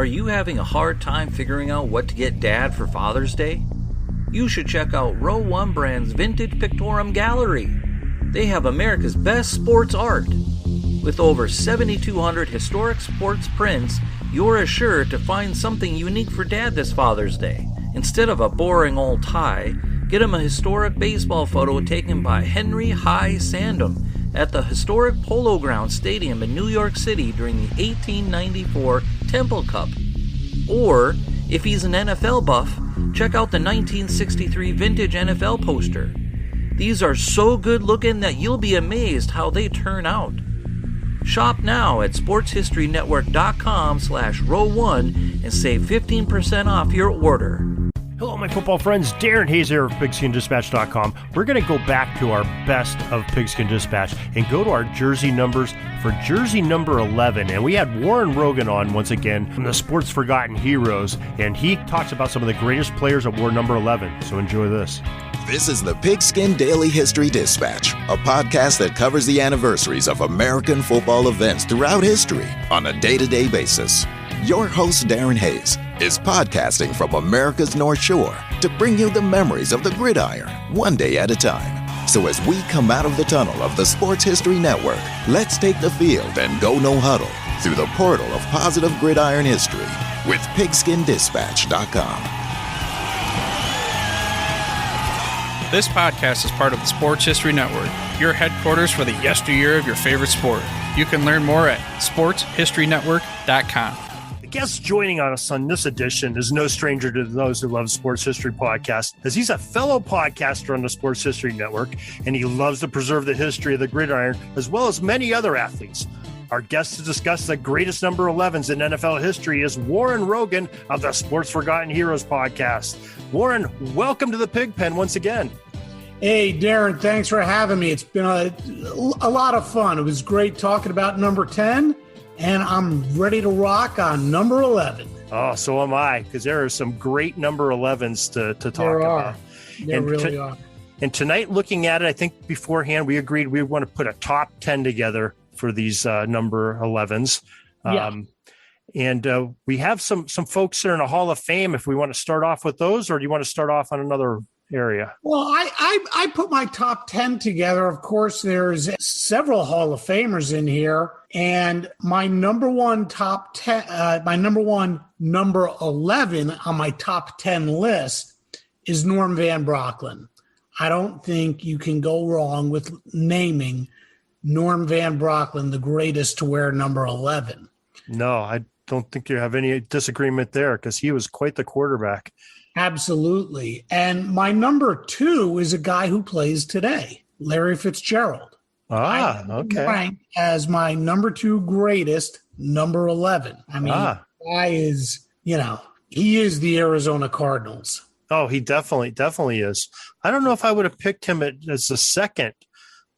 Are you having a hard time figuring out what to get Dad for Father's Day? You should check out Row 1 Brand's Vintage Pictorum Gallery. They have America's best sports art. With over 7,200 historic sports prints, you're assured to find something unique for Dad this Father's Day. Instead of a boring old tie, get him a historic baseball photo taken by Henry High Sandham at the historic Polo Grounds Stadium in New York City during the 1894 Temple Cup. Or, if he's an NFL buff, check out the 1963 vintage NFL poster. These are so good looking that you'll be amazed how they turn out. Shop now at sportshistorynetwork.com/row1 and save 15% off your order. Hello, my football friends. Darren Hayes here of PigskinDispatch.com. We're going to go back to our best of Pigskin Dispatch and go to our jersey numbers for jersey number 11. And we had Warren Rogan on once again from the Sports Forgotten Heroes, and he talks about some of the greatest players that wore number 11. So enjoy this. This is the Pigskin Daily History Dispatch, a podcast that covers the anniversaries of American football events throughout history on a day-to-day basis. Your host, Darren Hayes, is podcasting from America's North Shore to bring you the memories of the gridiron, one day at a time. So as we come out of the tunnel of the Sports History Network, let's take the field and go no huddle through the portal of positive gridiron history with PigskinDispatch.com. This podcast is part of the Sports History Network, your headquarters for the yesteryear of your favorite sport. You can learn more at sportshistorynetwork.com. The guest joining us on this edition is no stranger to those who love Sports History Podcast, as he's a fellow podcaster on the Sports History Network, and he loves to preserve the history of the gridiron, as well as many other athletes. Our guest to discuss the greatest number 11s in NFL history is Warren Rogan of the Sports Forgotten Heroes podcast. Warren, welcome to the Pig Pen once again. Hey, Darren, thanks for having me. It's been a lot of fun. It was great talking about number 10, and I'm ready to rock on number 11. Oh, so am I, because there are some great number 11s to talk about. There really are. And tonight, looking at it, I think beforehand we agreed we want to put a top 10 together for these number 11s. And we have some folks that are in the Hall of Fame. If we want to start off with those, or do you want to start off on another area? Well, I put my top 10 together. Of course, there's several Hall of Famers in here. And my number one top 10, number 11 on my top 10 list is Norm Van Brocklin. I don't think you can go wrong with naming Norm Van Brocklin the greatest to wear number 11. No, I don't think you have any disagreement there, because he was quite the quarterback. Absolutely. And my number 2 is a guy who plays today, Larry Fitzgerald. Okay. Ranked as my number 2 greatest, number 11. I mean, the guy is, he is the Arizona Cardinals. Oh, he definitely is. I don't know if I would have picked him as the second,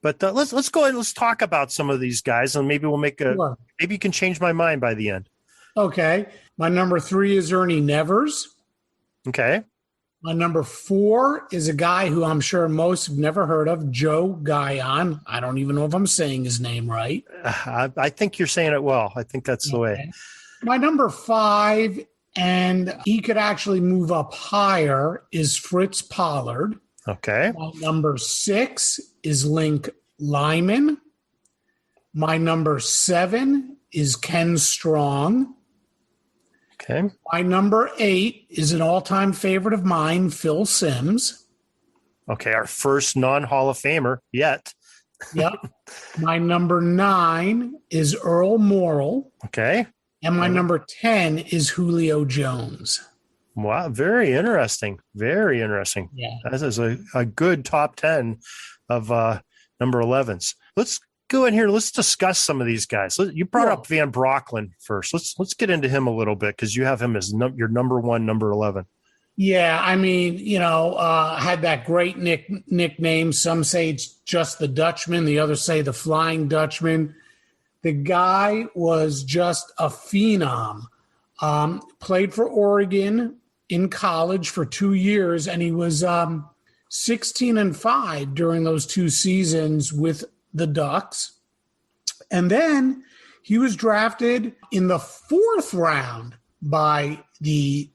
but let's go ahead and let's talk about some of these guys, and maybe we'll maybe you can change my mind by the end. Okay. My number 3 is Ernie Nevers. Okay. My number 4 is a guy who I'm sure most have never heard of, Joe Guyon. I don't even know if I'm saying his name right. I think you're saying it well. I think that's the way. My number 5, and he could actually move up higher, is Fritz Pollard. Okay. My number 6 is Link Lyman. My number 7 is Ken Strong. Okay. My number 8 is an all-time favorite of mine, Phil Simms. Okay, our first non-Hall of Famer yet. Yep. My number 9 is Earl Morrell. Okay. And my number 10 is Julio Jones. Wow, very interesting. Very interesting. Yeah. That is a good top 10 of number 11s. Let's go in here. Let's discuss some of these guys. You brought up Van Brocklin first. Let's get into him a little bit, because you have him as your number 1, number 11. Yeah, I mean, had that great nickname. Some say it's just the Dutchman. The others say the Flying Dutchman. The guy was just a phenom. Played for Oregon in college for 2 years, and he was 16-5 during those 2 seasons with the Ducks. And then he was drafted in the 4th round by the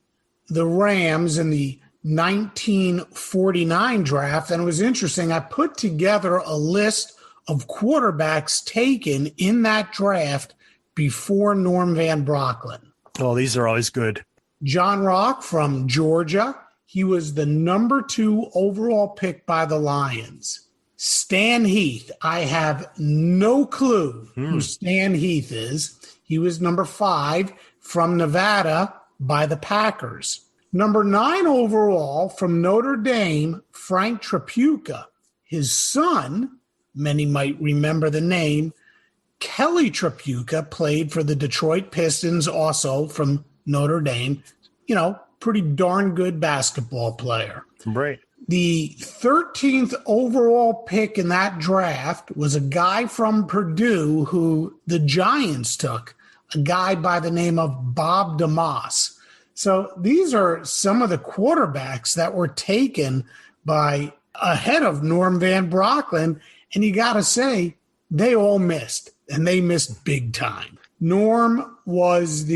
Rams in the 1949 draft. And it was interesting. I put together a list of quarterbacks taken in that draft before Norm Van Brocklin. Oh, these are always good. John Rock from Georgia. He was the number 2 overall pick by the Lions. Stan Heath. I have no clue who Stan Heath is. He was number 5 from Nevada by the Packers. Number 9 overall from Notre Dame, Frank Tripucka. His son, many might remember the name, Kelly Tripucka, played for the Detroit Pistons, also from Notre Dame. You know, pretty darn good basketball player. Right. The 13th overall pick in that draft was a guy from Purdue who the Giants took, a guy by the name of Bob Damas. So these are some of the quarterbacks that were taken by ahead of Norm Van Brocklin, and you got to say they all missed, and they missed big time. Norm was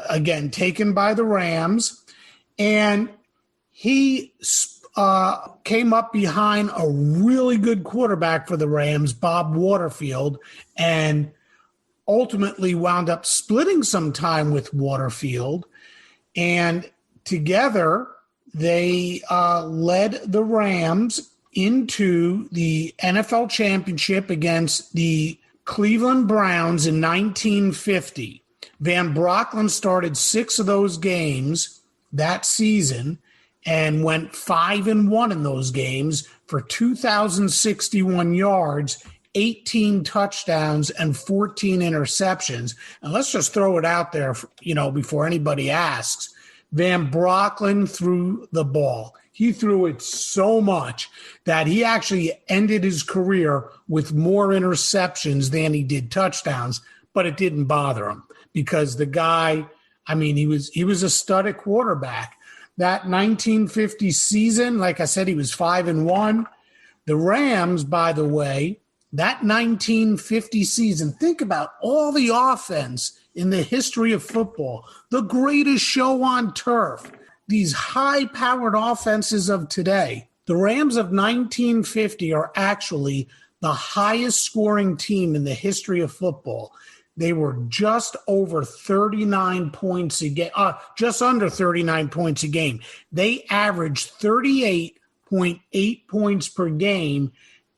again taken by the Rams, and he came up behind a really good quarterback for the Rams, Bob Waterfield, and ultimately wound up splitting some time with Waterfield. And together, they led the Rams into the NFL championship against the Cleveland Browns in 1950. Van Brocklin started 6 of those games that season and went 5-1 in those games for 2,061 yards, 18 touchdowns, and 14 interceptions. And let's just throw it out there, before anybody asks. Van Brocklin threw the ball. He threw it so much that he actually ended his career with more interceptions than he did touchdowns, but it didn't bother him because the guy, he was a stud at quarterback. That 1950 season, like I said, he was 5-1. The Rams, by the way, that 1950 season, think about all the offense in the history of football, the greatest show on turf, these high-powered offenses of today. The Rams of 1950 are actually the highest-scoring team in the history of football. They were just over 39 points a game, just under 39 points a game. They averaged 38.8 points per game,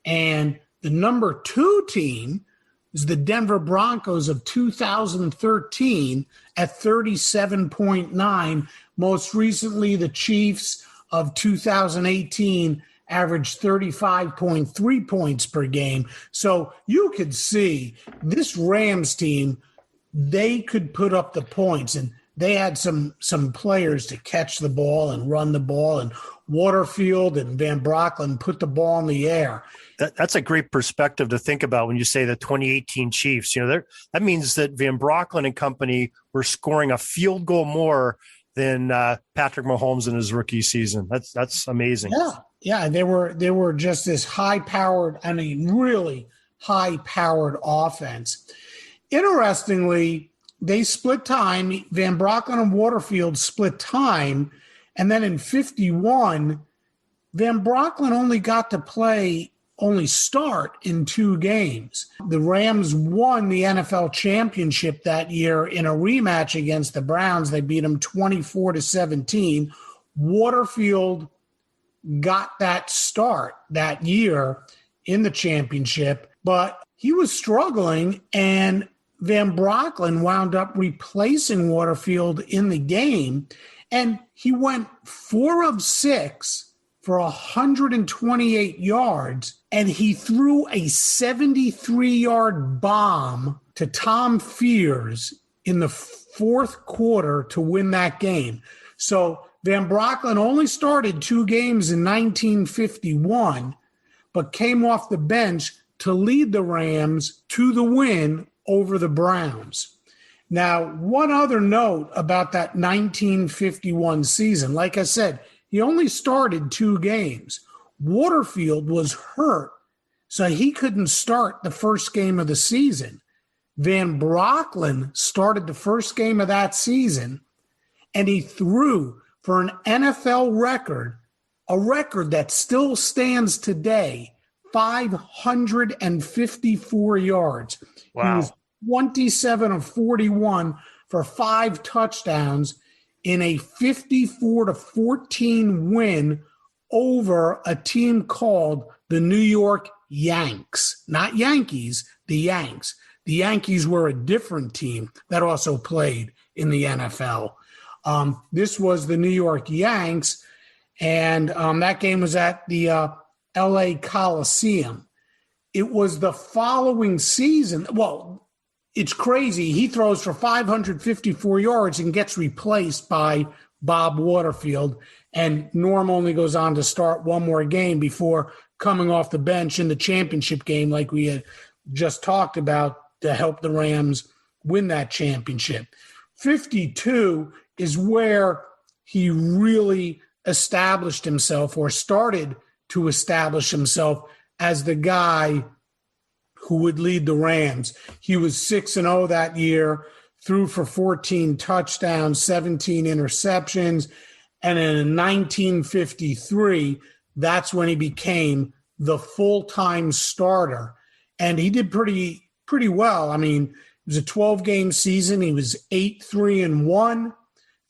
and the number 2 team is the Denver Broncos of 2013 at 37.9. Most recently, the Chiefs of 2018 averaged 35.3 points per game. So you could see this Rams team, they could put up the points, and they had some players to catch the ball and run the ball, and Waterfield and Van Brocklin put the ball in the air. That's a great perspective to think about when you say the 2018 Chiefs. That means that Van Brocklin and company were scoring a field goal more than Patrick Mahomes in his rookie season. That's amazing. Yeah. They were just this high-powered, really high-powered offense. Interestingly, they split time. Van Brocklin and Waterfield split time, and then in 51, Van Brocklin only got to start in 2 games. The Rams won the NFL championship that year in a rematch against the Browns. They beat them 24-17. Waterfield got that start that year in the championship, but he was struggling, and Van Brocklin wound up replacing Waterfield in the game, and he went 4 of 6 for 128 yards, and he threw a 73-yard bomb to Tom Fears in the 4th quarter to win that game. So Van Brocklin only started 2 games in 1951, but came off the bench to lead the Rams to the win over the Browns. Now, one other note about that 1951 season, like I said, he only started 2 games. Waterfield was hurt, so he couldn't start the first game of the season. Van Brocklin started the first game of that season, and he threw for an NFL record, a record that still stands today, 554 yards. Wow. He was 27 of 41 for 5 touchdowns in a 54-14 win over a team called the New York Yanks. Not Yankees, the Yanks. The Yankees were a different team that also played in the NFL. This was the New York Yanks, and that game was at the LA Coliseum. It was the following season. Well, it's crazy. He throws for 554 yards and gets replaced by Bob Waterfield, and Norm only goes on to start one more game before coming off the bench in the championship game like we had just talked about to help the Rams win that championship. 52 is where he really established himself, or started to establish himself, as the guy who would lead the Rams. He was 6-0 that year, threw for 14 touchdowns, 17 interceptions, and in 1953, that's when he became the full-time starter. And he did pretty well. I mean, it was a 12-game season. He was 8-3-1,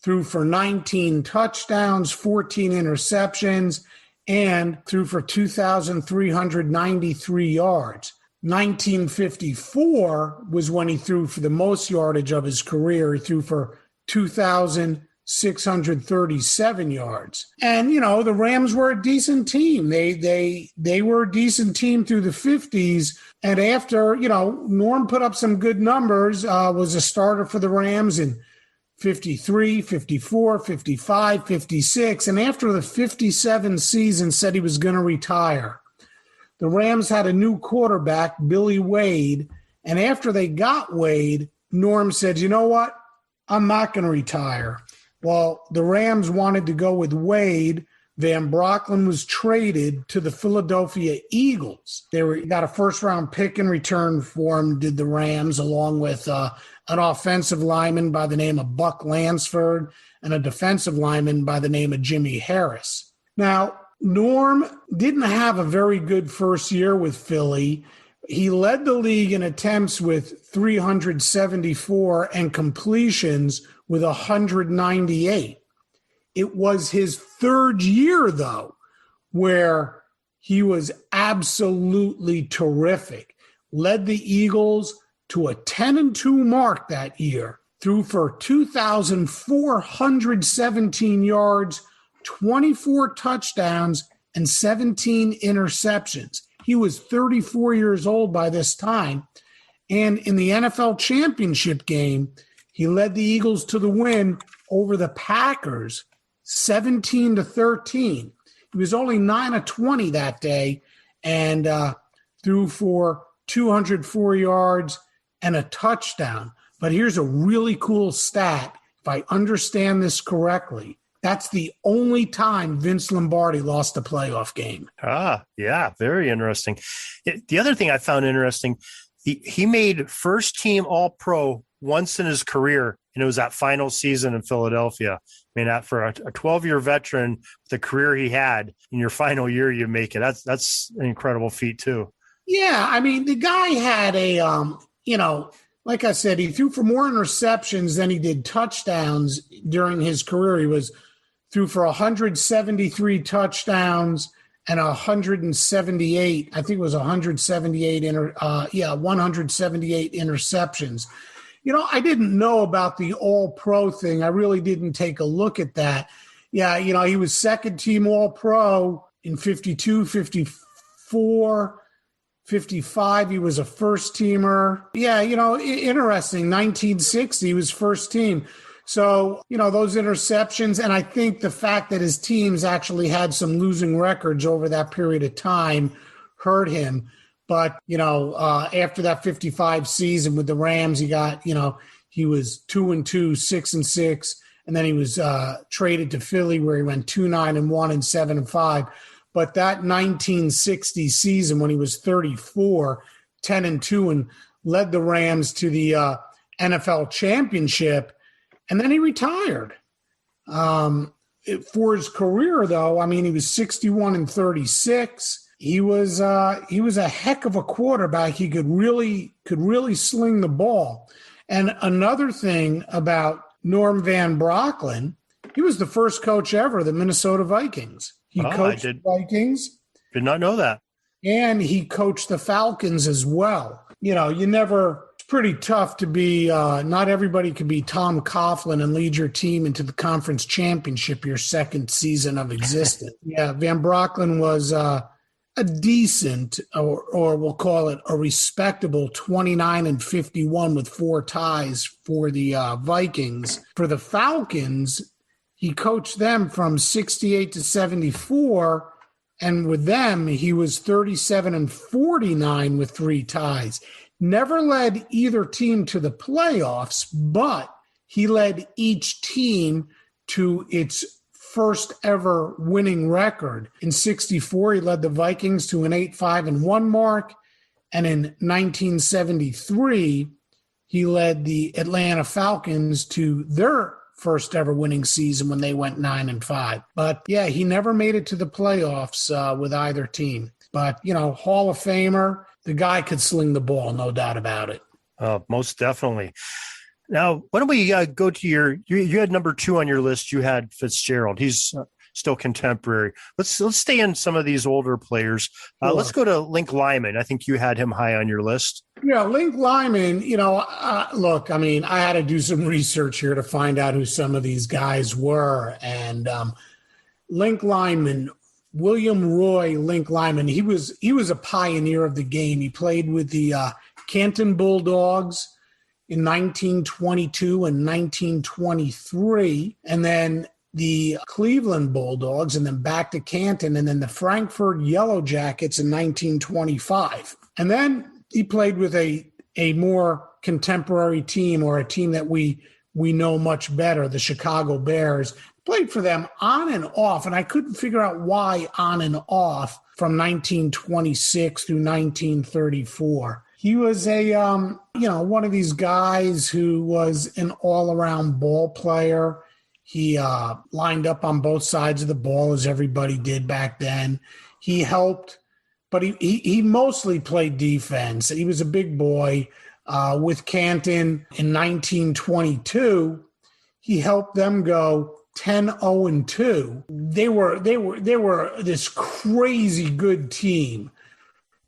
threw for 19 touchdowns, 14 interceptions, and threw for 2,393 yards. 1954 was when he threw for the most yardage of his career. He threw for 2,637 yards. And, you know, the Rams were a decent team. They were a decent team through the 50s. And after, you know, Norm put up some good numbers, was a starter for the Rams in 53, 54, 55, 56. And after the 57 season, said he was going to retire. The Rams had a new quarterback, Billy Wade. And after they got Wade, Norm said, you know what? I'm not going to retire. Well, the Rams wanted to go with Wade. Van Brocklin was traded to the Philadelphia Eagles. They got a first-round pick in return for him, did the Rams, along with an offensive lineman by the name of Buck Lansford and a defensive lineman by the name of Jimmy Harris. Now, Norm didn't have a very good first year with Philly. He led the league in attempts with 374 and completions with 198. It was his third year, though, where he was absolutely terrific. Led the Eagles to a 10-2 mark that year. Threw for 2,417 yards, 24 touchdowns, and 17 interceptions. He was 34 years old by this time. And in the NFL championship game, he led the Eagles to the win over the Packers, 17-13. He was only 9-20 that day and threw for 204 yards and a touchdown. But here's a really cool stat. If I understand this correctly, that's the only time Vince Lombardi lost a playoff game. Yeah, very interesting. The other thing I found interesting, he made first-team All-Pro once in his career, and it was that final season in Philadelphia. I mean, for a 12-year veteran, the career he had, in your final year you make it. That's an incredible feat, too. Yeah, I mean, the guy had a, like I said, he threw for more interceptions than he did touchdowns during his career. He threw for 173 touchdowns and 178. I think it was 178 interceptions. You know, I didn't know about the All-Pro thing. I really didn't take a look at that. Yeah, you know, he was second-team All-Pro in 52, 54, 55. He was a first-teamer. Yeah, you know, interesting. 1960, he was first team. So, you know, those interceptions, and I think the fact that his teams actually had some losing records over that period of time hurt him. But, you know, after that 55 season with the Rams, he was 2-2, 6-6, and then he was traded to Philly where he went 2-9-1 and 7-5. But that 1960 season when he was 34, 10-2, and led the Rams to the NFL championship, and then he retired. For his career, though, I mean, he was 61-36. He was a heck of a quarterback. He could really sling the ball. And another thing about Norm Van Brocklin, he was the first coach ever of the Minnesota Vikings. He coached the Vikings. Did not know that. And he coached the Falcons as well. It's pretty tough to be, not everybody could be Tom Coughlin and lead your team into the conference championship your second season of existence. Yeah, Van Brocklin was a decent, or we'll call it a respectable 29-51 with 4 ties for the Vikings. For the Falcons, he coached them from 68 to 74, and with them, he was 37-49 with 3 ties. Never led either team to the playoffs, but he led each team to its first ever winning record. In 64, he led the Vikings to an 8-5-1 mark. And in 1973, he led the Atlanta Falcons to their first ever winning season when they went 9-5. But yeah, he never made it to the playoffs with either team. But, Hall of Famer, the guy could sling the ball, no doubt about it. Most definitely. Now, why don't we go to you had number 2 on your list. You had Fitzgerald. He's still contemporary. Let's stay in some of these older players. Sure. Let's go to Link Lyman. I think you had him high on your list. Yeah, Link Lyman, look, I mean, I had to do some research here to find out who some of these guys were. And Link Lyman, William Roy Link Lyman, he was a pioneer of the game. He played with the Canton Bulldogs in 1922 and 1923, and then the Cleveland Bulldogs, and then back to Canton, and then the Frankfurt Yellow Jackets in 1925. And then he played with a more contemporary team, or a team that we know much better, the Chicago Bears. Played for them on and off, and I couldn't figure out why on and off from 1926 through 1934. He was one of these guys who was an all-around ball player. He lined up on both sides of the ball, as everybody did back then. He helped, but he mostly played defense. He was a big boy. With Canton in 1922, he helped them go 10-0-2. They were this crazy good team.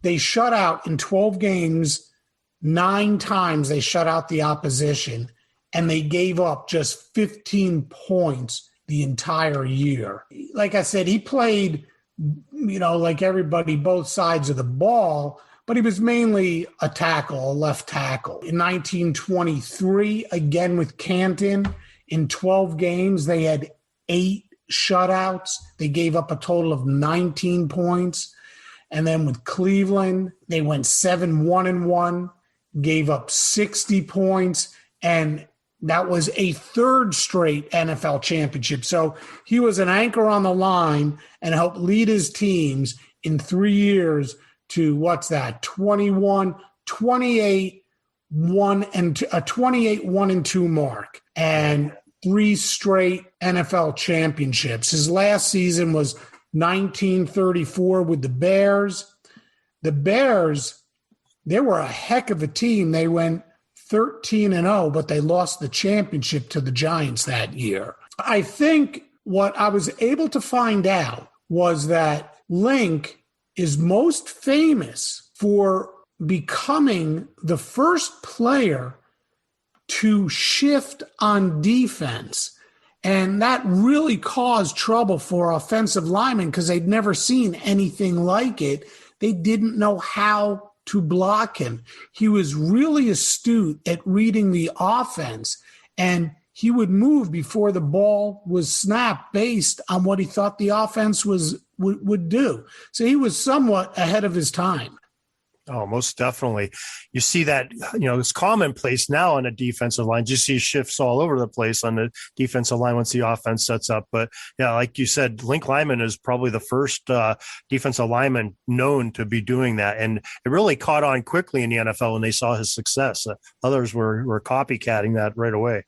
They shut out in 12 games, 9 times they shut out the opposition, and they gave up just 15 points the entire year. Like I said, he played, like everybody, both sides of the ball, but he was mainly a tackle, a left tackle. In 1923, again with Canton, in 12 games, they had 8 shutouts. They gave up a total of 19 points. And then with Cleveland, they went 7-1-1, gave up 60 points, and that was a 3rd straight NFL championship. So he was an anchor on the line and helped lead his teams in 3 years to 28 1-2 mark, and 3 straight NFL championships. His last season was 1934 with the Bears. The Bears, they were a heck of a team. They went 13-0, but they lost the championship to the Giants that year. I think what I was able to find out was that Link is most famous for becoming the first player to shift on defense. And that really caused trouble for offensive linemen because they'd never seen anything like it. They didn't know how to block him. He was really astute at reading the offense, and he would move before the ball was snapped based on what he thought the offense would do. So he was somewhat ahead of his time. Oh, most definitely. You see that, it's commonplace now on a defensive line. You see shifts all over the place on the defensive line once the offense sets up. But yeah, like you said, Link Lyman is probably the first defensive lineman known to be doing that. And it really caught on quickly in the NFL when they saw his success. Others were copycatting that right away.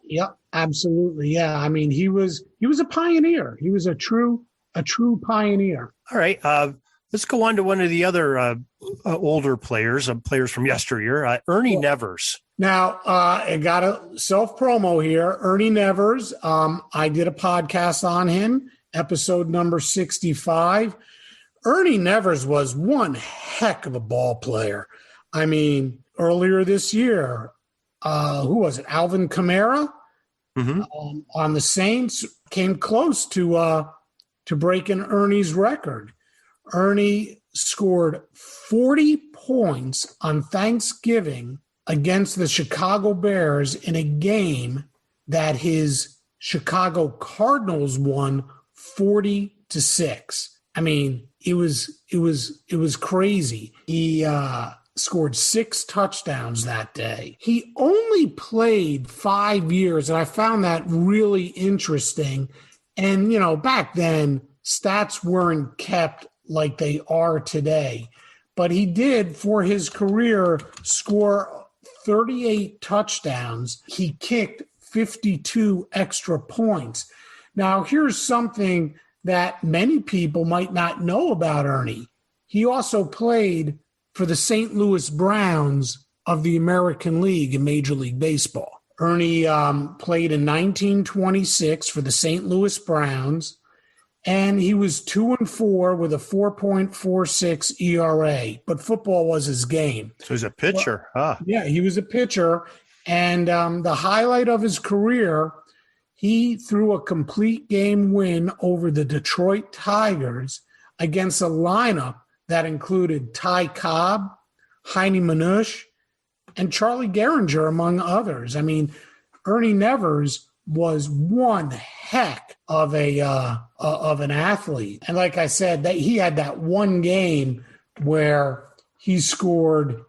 Yep, absolutely. Yeah. I mean, he was a pioneer. He was a true pioneer. All right. Let's go on to one of the other older players from yesteryear, Ernie Nevers. Now, I got a self-promo here. Ernie Nevers, I did a podcast on him, episode number 65. Ernie Nevers was one heck of a ball player. I mean, earlier this year, who was it? Alvin Kamara on the Saints came close to breaking Ernie's record. Ernie scored 40 points on Thanksgiving against the Chicago Bears in a game that his Chicago Cardinals won 40-6. I mean, it was crazy. He scored 6 touchdowns that day. He only played 5 years, and I found that really interesting. And, back then, stats weren't kept like they are today. But he did, for his career, score 38 touchdowns. He kicked 52 extra points. Now, here's something that many people might not know about Ernie. He also played for the St. Louis Browns of the American League in Major League Baseball. Ernie played in 1926 for the St. Louis Browns, and he was 2-4 with a 4.46 ERA, but football was his game. So he's a pitcher. Yeah, he was a pitcher, and the highlight of his career, he threw a complete game win over the Detroit Tigers against a lineup that included Ty Cobb, Heine Manush, and Charlie Gehringer, among others. I mean, Ernie Nevers was one heck of an athlete. And like I said, that he had that one game where he scored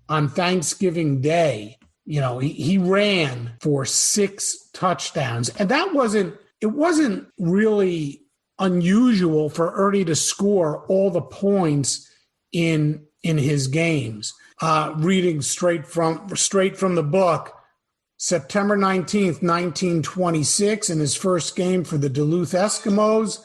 on Thanksgiving Day. He ran for 6 touchdowns. And it wasn't really unusual for Ernie to score all the points in his games. Reading straight from the book, September 19th, 1926, in his first game for the Duluth Eskimos,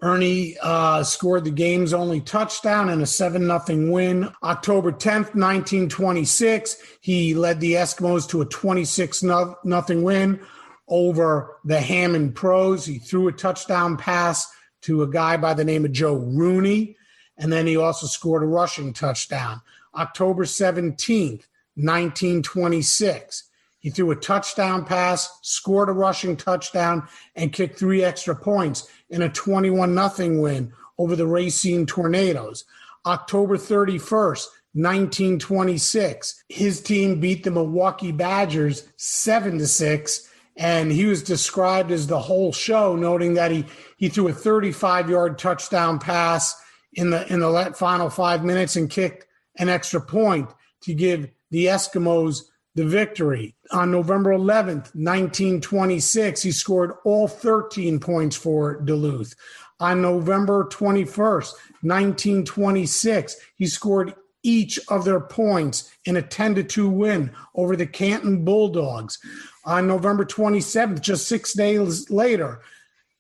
Ernie scored the game's only touchdown in a 7-0 win. October 10th, 1926, he led the Eskimos to a 26-0 win over the Hammond Pros. He threw a touchdown pass to a guy by the name of Joe Rooney, and then he also scored a rushing touchdown. October 17th, 1926, he threw a touchdown pass, scored a rushing touchdown, and kicked 3 extra points in a 21-0 win over the Racine Tornadoes. October 31st, 1926, his team beat the Milwaukee Badgers 7-6, and he was described as the whole show, noting that he threw a 35-yard touchdown pass in the final 5 minutes and kicked an extra point to give the Eskimos the victory. On November 11th, 1926, he scored all 13 points for Duluth. On November 21st, 1926, he scored each of their points in a 10-2 win over the Canton Bulldogs. On November 27th, just 6 days later,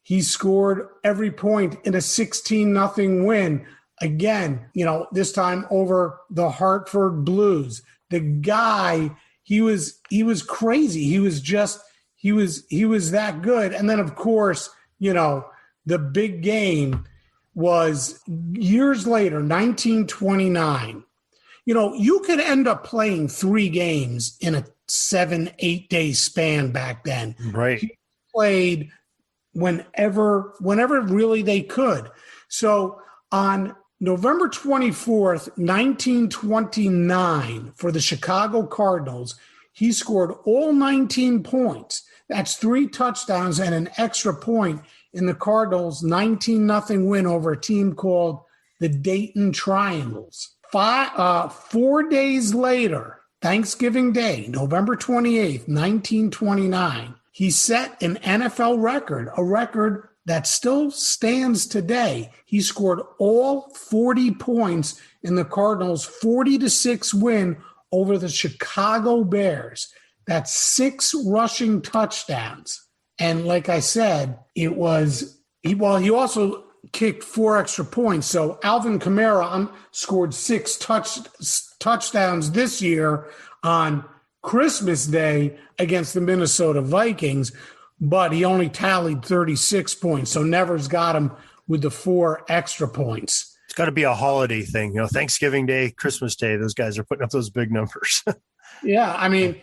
he scored every point in a 16-0 win. Again, this time over the Hartford Blues. The guy, he was crazy. He was that good. And then, of course, the big game was years later, 1929. You could end up playing 3 games in a 7-8 day span back then. Right. He played whenever really they could. So on November 24th, 1929, for the Chicago Cardinals, he scored all 19 points. That's 3 touchdowns and an extra point in the Cardinals' 19-0 win over a team called the Dayton Triangles. 4 days later, Thanksgiving Day, November 28th, 1929, he set an NFL record, a record that still stands today. He scored all 40 points in the Cardinals' 40-6 win over the Chicago Bears. That's 6 rushing touchdowns. And like I said, he also kicked 4 extra points. So Alvin Kamara scored 6 touchdowns this year on Christmas Day against the Minnesota Vikings, but he only tallied 36 points. So Nevers got him with the 4 extra points. It's got to be a holiday thing. Thanksgiving Day, Christmas Day, those guys are putting up those big numbers. Yeah,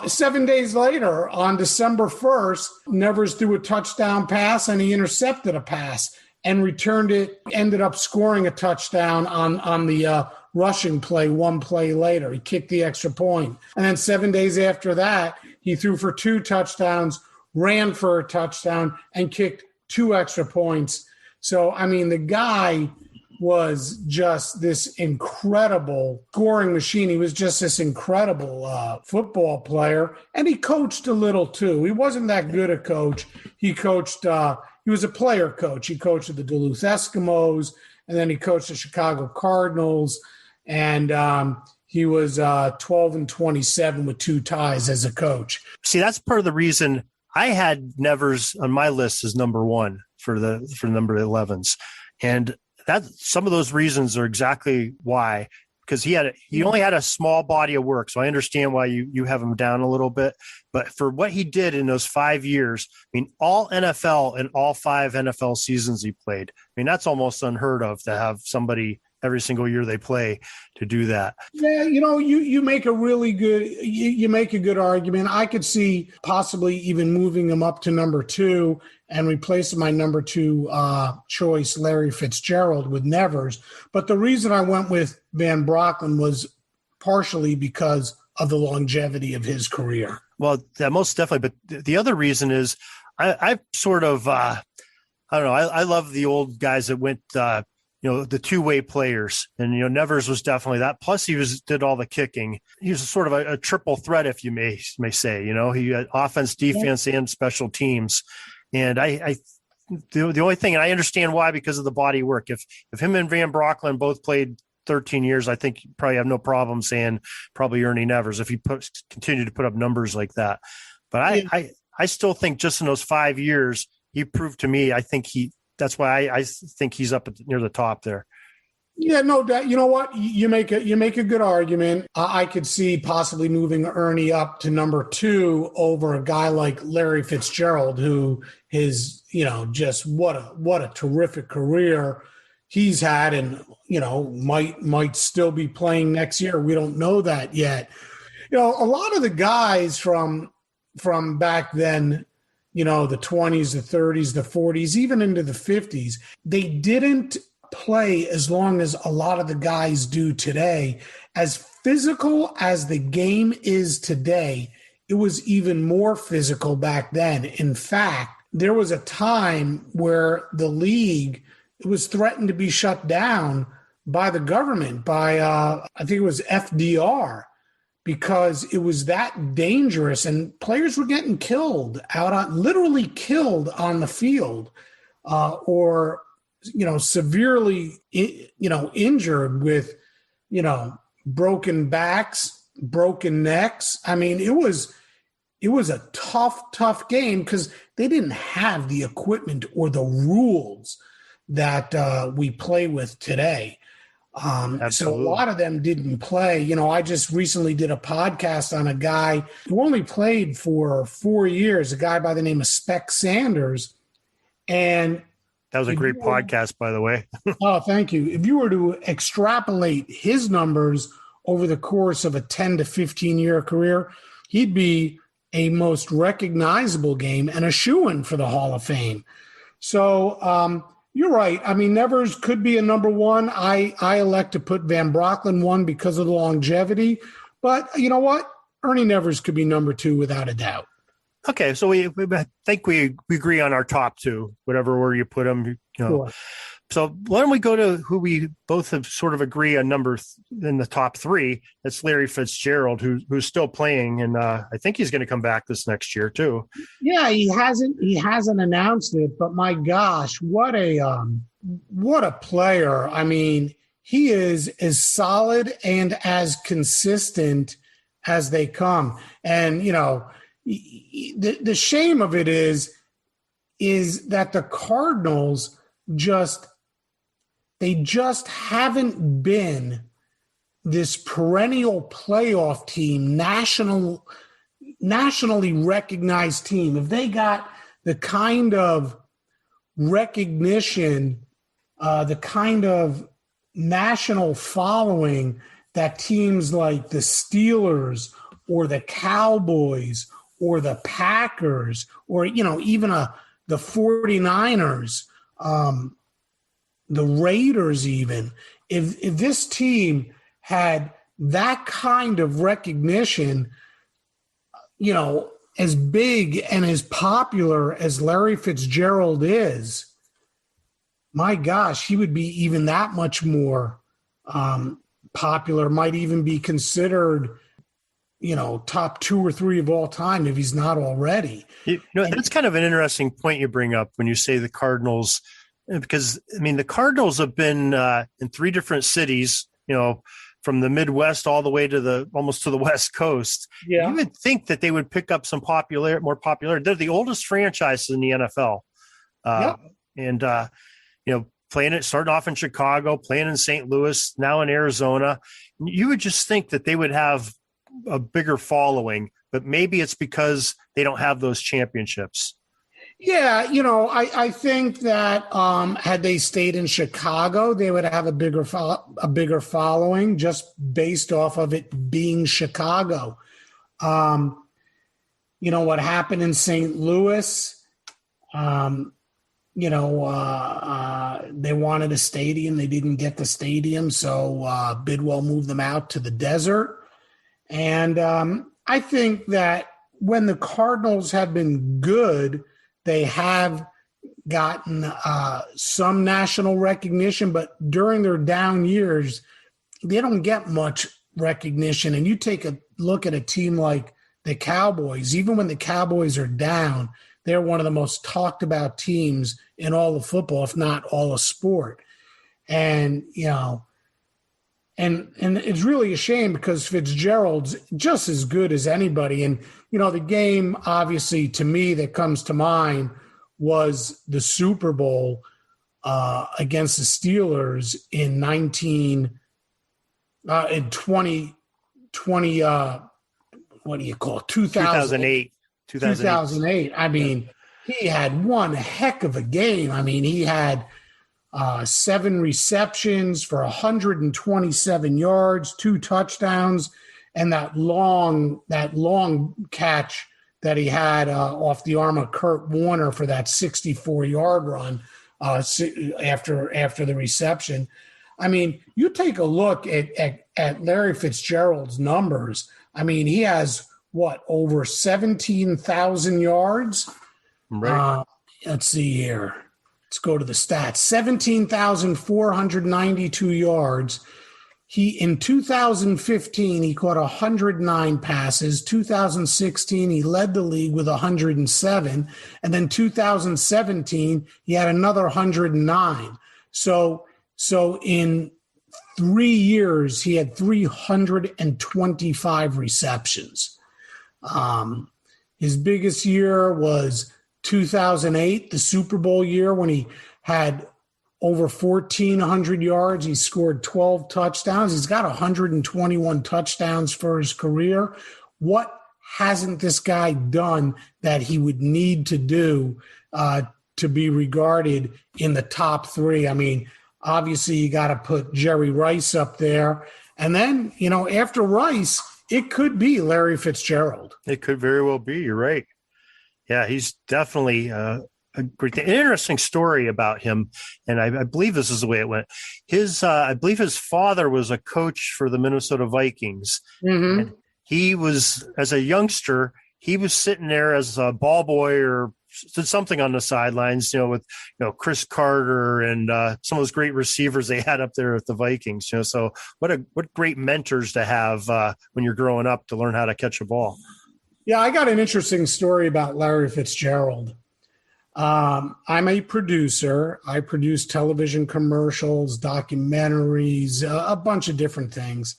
7 days later, on December 1st, Nevers threw a touchdown pass and he intercepted a pass and returned it, ended up scoring a touchdown on the rushing play 1 play later. He kicked the extra point. And then 7 days after that, he threw for 2 touchdowns, ran for a touchdown, and kicked 2 extra points. So, the guy was just this incredible scoring machine. He was just this incredible football player. And he coached a little too. He wasn't that good a coach. He coached, he was a player coach. He coached the Duluth Eskimos, and then he coached the Chicago Cardinals. And he was 12-27 with 2 ties as a coach. See, that's part of the reason I had Nevers on my list as number 1 for number 11s. And that some of those reasons are exactly why, because he only had a small body of work. So I understand why you have him down a little bit, but for what he did in those 5 years, all NFL and all 5 NFL seasons he played. That's almost unheard of to have somebody every single year they play to do that. Yeah, you make a really good you make a good argument. I could see possibly even moving him up to number 2 and replacing my number 2 choice, Larry Fitzgerald, with Nevers. But the reason I went with Van Brocklin was partially because of the longevity of his career. Well, yeah, most definitely. But the other reason is I sort of I don't know. I love the old guys that went the two-way players, and Nevers was definitely that. Plus, he did all the kicking. He was sort of a triple threat, if you may say. He had offense, defense, and special teams. And the only thing, and I understand why, because of the body work. If him and Van Brocklin both played 13 years, I think you probably have no problem saying probably Ernie Nevers if he continued to put up numbers like that. But I still think just in those 5 years, he proved to me. That's why I think he's up near the top there. Yeah, no doubt. You know what? You make a good argument. I could see possibly moving Ernie up to number 2 over a guy like Larry Fitzgerald, who is, just what a terrific career he's had, and might still be playing next year. We don't know that yet. A lot of the guys from back then, the 20s, the 30s, the 40s, even into the 50s, they didn't play as long as a lot of the guys do today. As physical as the game is today, it was even more physical back then. In fact, there was a time where the league was threatened to be shut down by the government, by I think it was FDR, because it was that dangerous and players were getting killed literally killed on the field, or severely, injured with, broken backs, broken necks. It was a tough game because they didn't have the equipment or the rules that we play with today. So a lot of them didn't play. I just recently did a podcast on a guy who only played for 4 years, a guy by the name of Spec Sanders. And that was a great podcast, by the way. Oh, thank you. If you were to extrapolate his numbers over the course of a 10 to 15 year career, he'd be a most recognizable game and a shoo-in for the Hall of Fame. So you're right. Nevers could be a number 1. I elect to put Van Brocklin 1 because of the longevity. But you know what? Ernie Nevers could be number 2 without a doubt. Okay, so we think we agree on our top 2, whatever order you put them. Sure. So why don't we go to who we both have sort of agree on in the top three? That's Larry Fitzgerald, who's still playing, and I think he's going to come back this next year too. Yeah, he hasn't announced it, but my gosh, what a player! I mean, he is as solid and as consistent as they come. And the shame of it is that the Cardinals just haven't been this perennial playoff team, nationally recognized team. If they got the kind of recognition, the kind of national following that teams like the Steelers or the Cowboys or the Packers or, even the 49ers, the Raiders even, if this team had that kind of recognition, as big and as popular as Larry Fitzgerald is, my gosh, he would be even that much more popular, might even be considered, top 2 or 3 of all time if he's not already. That's kind of an interesting point you bring up when you say the Cardinals, because the Cardinals have been in 3 different cities, from the Midwest all the way to almost to the West Coast. Yeah. You would think that they would pick up some more popularity. They're the oldest franchise in the NFL. And starting off in Chicago, playing in St. Louis, now in Arizona. You would just think that they would have a bigger following, but maybe it's because they don't have those championships. Yeah, I think that had they stayed in Chicago, they would have a bigger following just based off of it being Chicago. What happened in St. Louis, they wanted a stadium. They didn't get the stadium, so Bidwell moved them out to the desert. And I think that when the Cardinals have been good, they have gotten some national recognition, but during their down years, they don't get much recognition. And you take a look at a team like the Cowboys, even when the Cowboys are down, they're one of the most talked about teams in all of football, if not all of sport. And, and it's really a shame because Fitzgerald's just as good as anybody. And, the game, obviously, to me, that comes to mind was the Super Bowl against the Steelers in 2008. 2008. I mean, he had one heck of a game. I mean, he had 7 receptions for 127 yards, 2 touchdowns, and that long catch that he had off the arm of Kurt Warner for that 64-yard run after the reception. I mean, you take a look at Larry Fitzgerald's numbers. I mean, he has, over 17,000 yards? Right. Let's see here. Let's go to the stats. 17,492 yards. In 2015, he caught 109 passes. 2016, he led the league with 107. And then 2017, he had another 109. So in 3 years, he had 325 receptions. His biggest year was 2008, the Super Bowl year, when he had over 1,400 yards. He scored 12 touchdowns. He's got 121 touchdowns for his career. What hasn't this guy done that he would need to do to be regarded in the top 3? I mean, obviously you got to put Jerry Rice up there. And then, after Rice, it could be Larry Fitzgerald. It could very well be. You're right. Yeah, he's definitely a great, an interesting story about him, and I believe this is the way it went. I believe his father was a coach for the Minnesota Vikings. Mm-hmm. And he was, as a youngster, he was sitting there as a ball boy or did something on the sidelines, with Chris Carter and some of those great receivers they had up there at the Vikings. So what great mentors to have when you're growing up to learn how to catch a ball. Yeah, I got an interesting story about Larry Fitzgerald. I'm a producer. I produce television commercials, documentaries, a bunch of different things.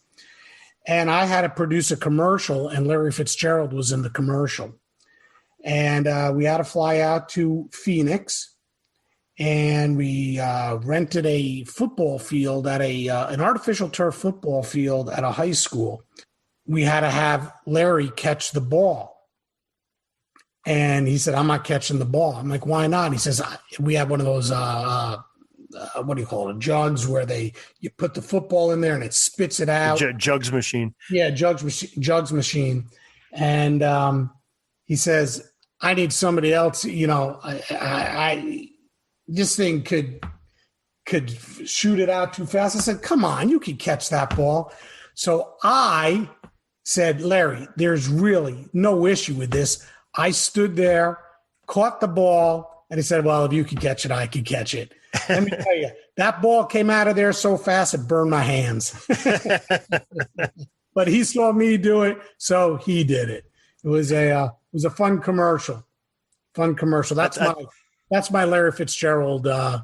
And I had to produce a commercial, and Larry Fitzgerald was in the commercial. And we had to fly out to Phoenix, and we rented a football field at an artificial turf football field at a high school. We had to have Larry catch the ball. And he said, I'm not catching the ball. I'm like, why not? He says, we have one of those, what do you call it, jugs where you put the football in there and it spits it out. Jugs machine. Yeah, jugs machine. And he says, I need somebody else. I this thing could shoot it out too fast. I said, come on, you can catch that ball. So I said, Larry, there's really no issue with this. I stood there, caught the ball, and he said, well, if you can catch it, I can catch it. Let me tell you, that ball came out of there so fast it burned my hands. But he saw me do it, so he did it. It was a fun commercial. That's my Larry Fitzgerald. I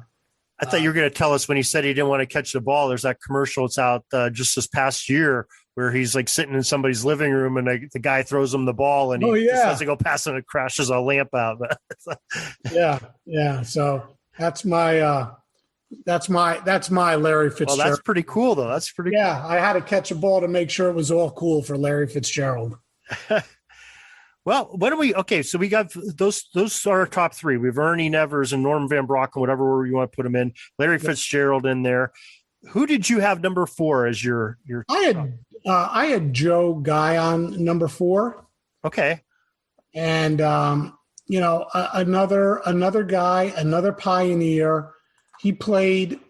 thought you were going to tell us when he said he didn't want to catch the ball. There's that commercial. It's out just this past year where he's like sitting in somebody's living room and the guy throws him the ball and he just has to go past him and crashes a lamp out. Yeah. So that's my Larry Fitzgerald. Well, that's pretty cool though. That's pretty. Yeah, cool. I had to catch a ball to make sure it was all cool for Larry Fitzgerald. Well, what do we? Okay, so we got those. Those are our top three. We have Ernie Nevers and Norm Van Broek, whatever order you want to put them in. Larry Fitzgerald in there. Who did you have number 4 as your? I had Joe Guy on number 4. Okay, and another guy, another pioneer. He played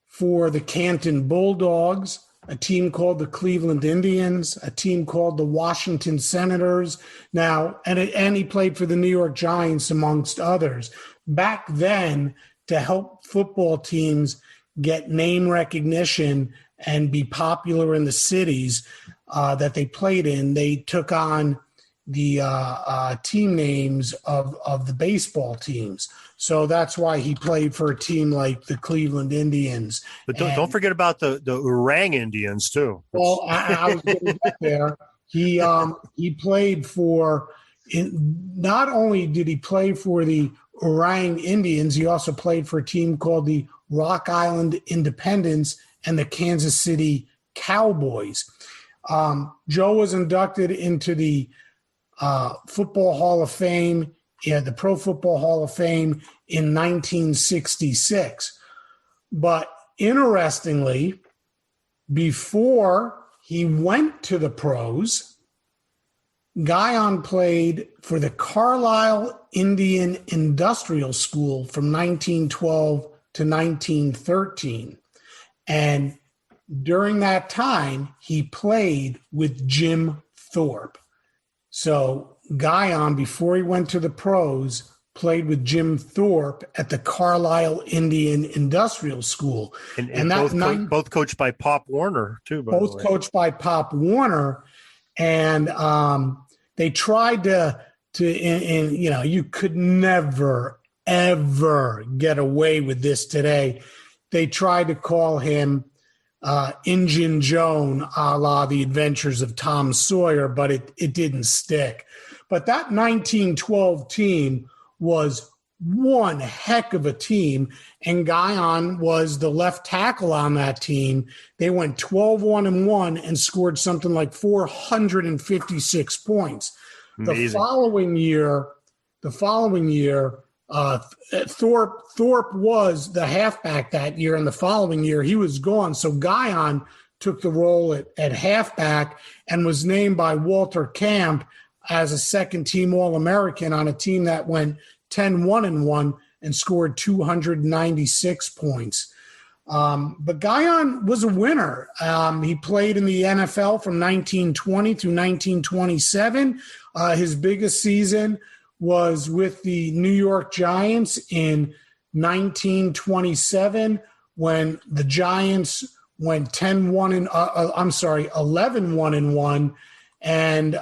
for the Canton Bulldogs, a team called the Cleveland Indians, a team called the Washington Senators. Now, and he played for the New York Giants, amongst others. Back then, to help football teams get name recognition and be popular in the cities that they played in, they took on the team names of the baseball teams. So that's why he played for a team like the Cleveland Indians. But don't forget about the Orang Indians too. Well, I was going to get there. He played for. Not only did he play for the Orang Indians, he also played for a team called the Rock Island Independents and the Kansas City Cowboys. Joe was inducted into the Football Hall of Fame, the Pro Football Hall of Fame in 1966. But interestingly, before he went to the pros, Guyon played for the Carlisle Indian Industrial School from 1912 to 1913. And during that time, he played with Jim Thorpe. So Guyon, before he went to the pros, played with Jim Thorpe at the Carlisle Indian Industrial School. And both coached by Pop Warner, too. Both coached by Pop Warner. And they tried to you could never, ever get away with this today. They tried to call him Injun Joan, a la The Adventures of Tom Sawyer, but it didn't stick. But that 1912 team was one heck of a team, and Guyon was the left tackle on that team. They went 12-1-1 and scored something like 456 points. Amazing. The following year, Thorpe was the halfback that year, and the following year he was gone. So Guyon took the role at halfback and was named by Walter Camp as a second-team All-American on a team that went 10-1-1 and scored 296 points. But Guyon was a winner. He played in the NFL from 1920 through 1927. His biggest season was with the New York Giants in 1927 when the Giants went 11-1-1, and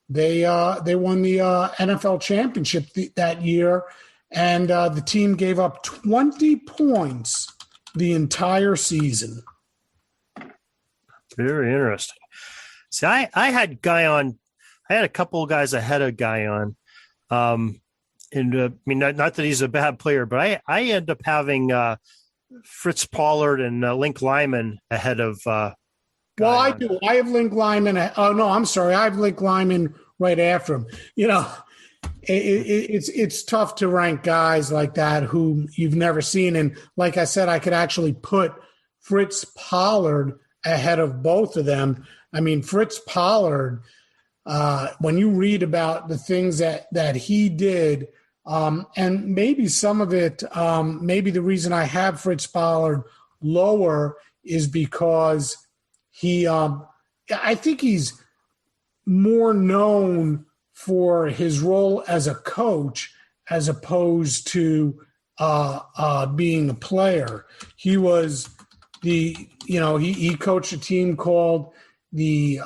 they won the NFL championship that year, and the team gave up 20 points the entire season. Very interesting. See, I had a couple of guys ahead of Guy on. And I mean, not that he's a bad player, but I end up having Fritz Pollard and Link Lyman ahead of. Well, I do. I have Link Lyman. Oh no, I'm sorry. I have Link Lyman right after him. You know, it's tough to rank guys like that who you've never seen. And like I said, I could actually put Fritz Pollard ahead of both of them. I mean, Fritz Pollard. When you read about the things that he did, and maybe some of it, maybe the reason I have Fritz Pollard lower is because I think he's more known for his role as a coach as opposed to being a player. He was he coached a team called the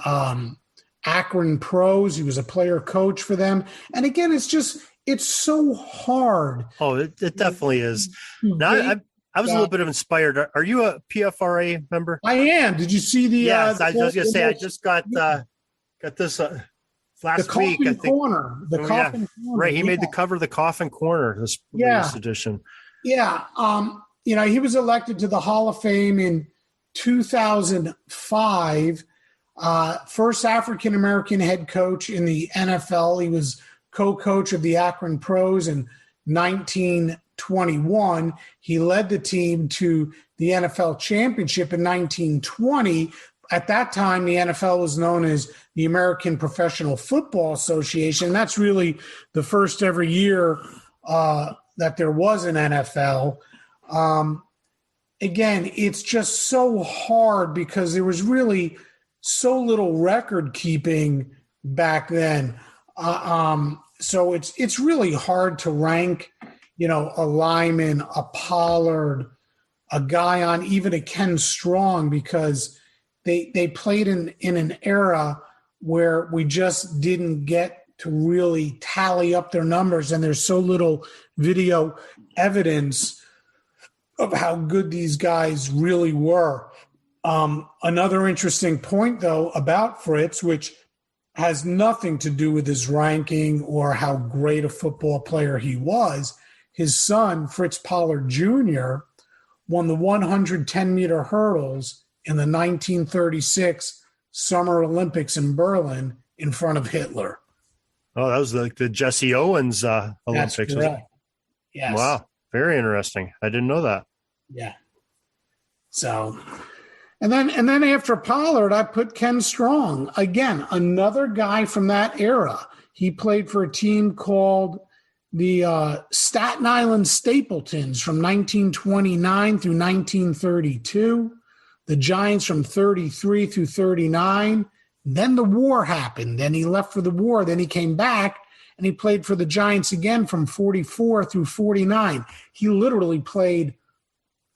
Akron Pros. He was a player coach for them. And again, it's so hard. Oh, it definitely is. Now, I was a little bit inspired. Are you a PFRA member? I am. Did you see the? Yes, I was going to say I just got this last week. I think. Corner. The Coffin Corner. Right. He made the cover of the Coffin Corner this edition. Yeah. He was elected to the Hall of Fame in 2005. First African-American head coach in the NFL. He was co-coach of the Akron Pros in 1921. He led the team to the NFL championship in 1920. At that time, the NFL was known as the American Professional Football Association. That's really the first ever year that there was an NFL. Again, it's just so hard because there was really so little record keeping back then. So it's really hard to rank, a Lyman, a Pollard, a guy on even a Ken Strong, because they played in an era where we just didn't get to really tally up their numbers, and there's so little video evidence of how good these guys really were. Another interesting point, though, about Fritz, which has nothing to do with his ranking or how great a football player he was, his son, Fritz Pollard Jr., won the 110-meter hurdles in the 1936 Summer Olympics in Berlin in front of Hitler. Oh, that was like the Jesse Owens Olympics. That's correct. Yes. Wow, very interesting. I didn't know that. Yeah. So, and then after Pollard, I put Ken Strong. Again, another guy from that era. He played for a team called the Staten Island Stapletons from 1929 through 1932. The Giants from 33 through 39. Then the war happened. Then he left for the war. Then he came back and he played for the Giants again from 44 through 49. He literally played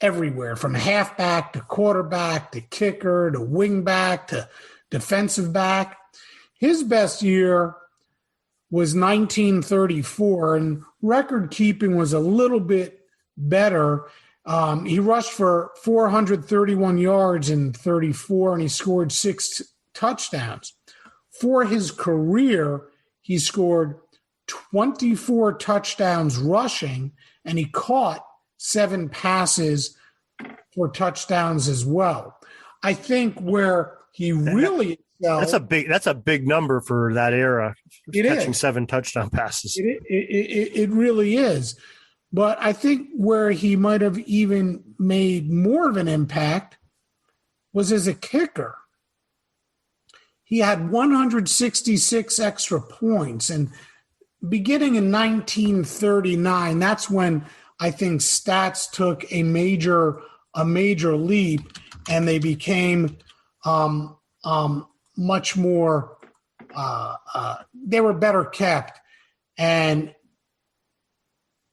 everywhere, from halfback to quarterback to kicker to wingback to defensive back. His best year was 1934, and record keeping was a little bit better. He rushed for 431 yards in 34, and he scored 6 touchdowns. For his career, he scored 24 touchdowns rushing, and he caught 7 passes for touchdowns as well. I think where he really excelled, that's a big number for that era. Catching is 7 touchdown passes. It really is. But I think where he might have even made more of an impact was as a kicker. He had 166 extra points, and beginning in 1939, that's when I think stats took a major leap, and they became much more. They were better kept. And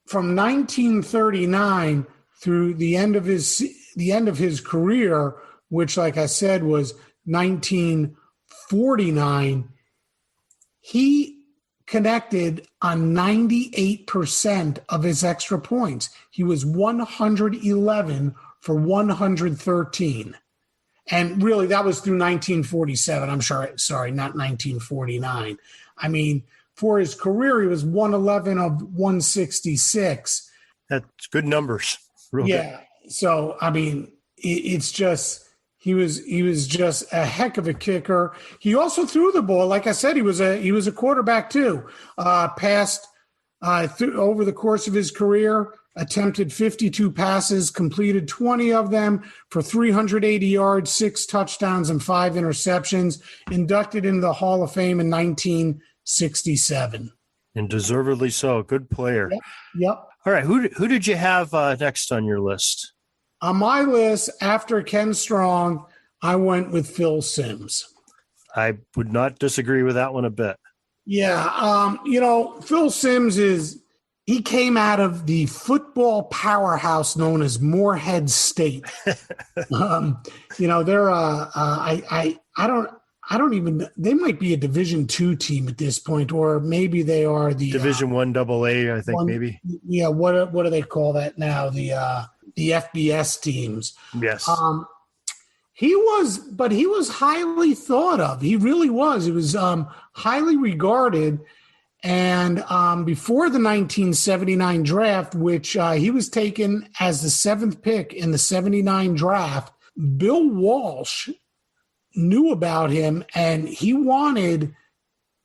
from 1939 through the end of his career, which, like I said, was 1949, he connected on 98% of his extra points. He was 111 for 113. And really, that was through 1947. I'm sorry, not 1949. I mean, for his career, he was 111 of 166. That's good numbers. Real good. So, I mean, it's just he was just a heck of a kicker. He also threw the ball. Like I said, he was a quarterback too. Passed over the course of his career, attempted 52 passes, completed 20 of them for 380 yards, 6 touchdowns, and 5 interceptions. Inducted into the Hall of Fame in 1967. And deservedly so. Good player. Yep. All right. Who did you have next on your list? On my list, after Ken Strong, I went with Phil Simms. I would not disagree with that one a bit. Yeah. Phil Simms he came out of the football powerhouse known as Morehead State. I don't even, they might be a Division II team at this point, or maybe they are the Division I AA, I think maybe. Yeah. What do they call that now? The FBS teams. Yes. He was highly thought of. He really was. He was highly regarded. And before the 1979 draft, which he was taken as the 7th pick in the 79 draft, Bill Walsh knew about him, and he wanted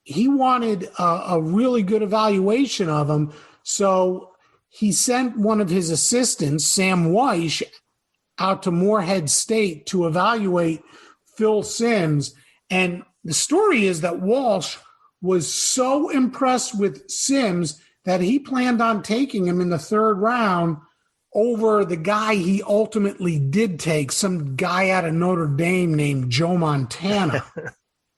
a really good evaluation of him. So he sent one of his assistants, Sam Weish, out to Morehead State to evaluate Phil Simms. And the story is that Walsh was so impressed with Simms that he planned on taking him in the 3rd round over the guy he ultimately did take, some guy out of Notre Dame named Joe Montana.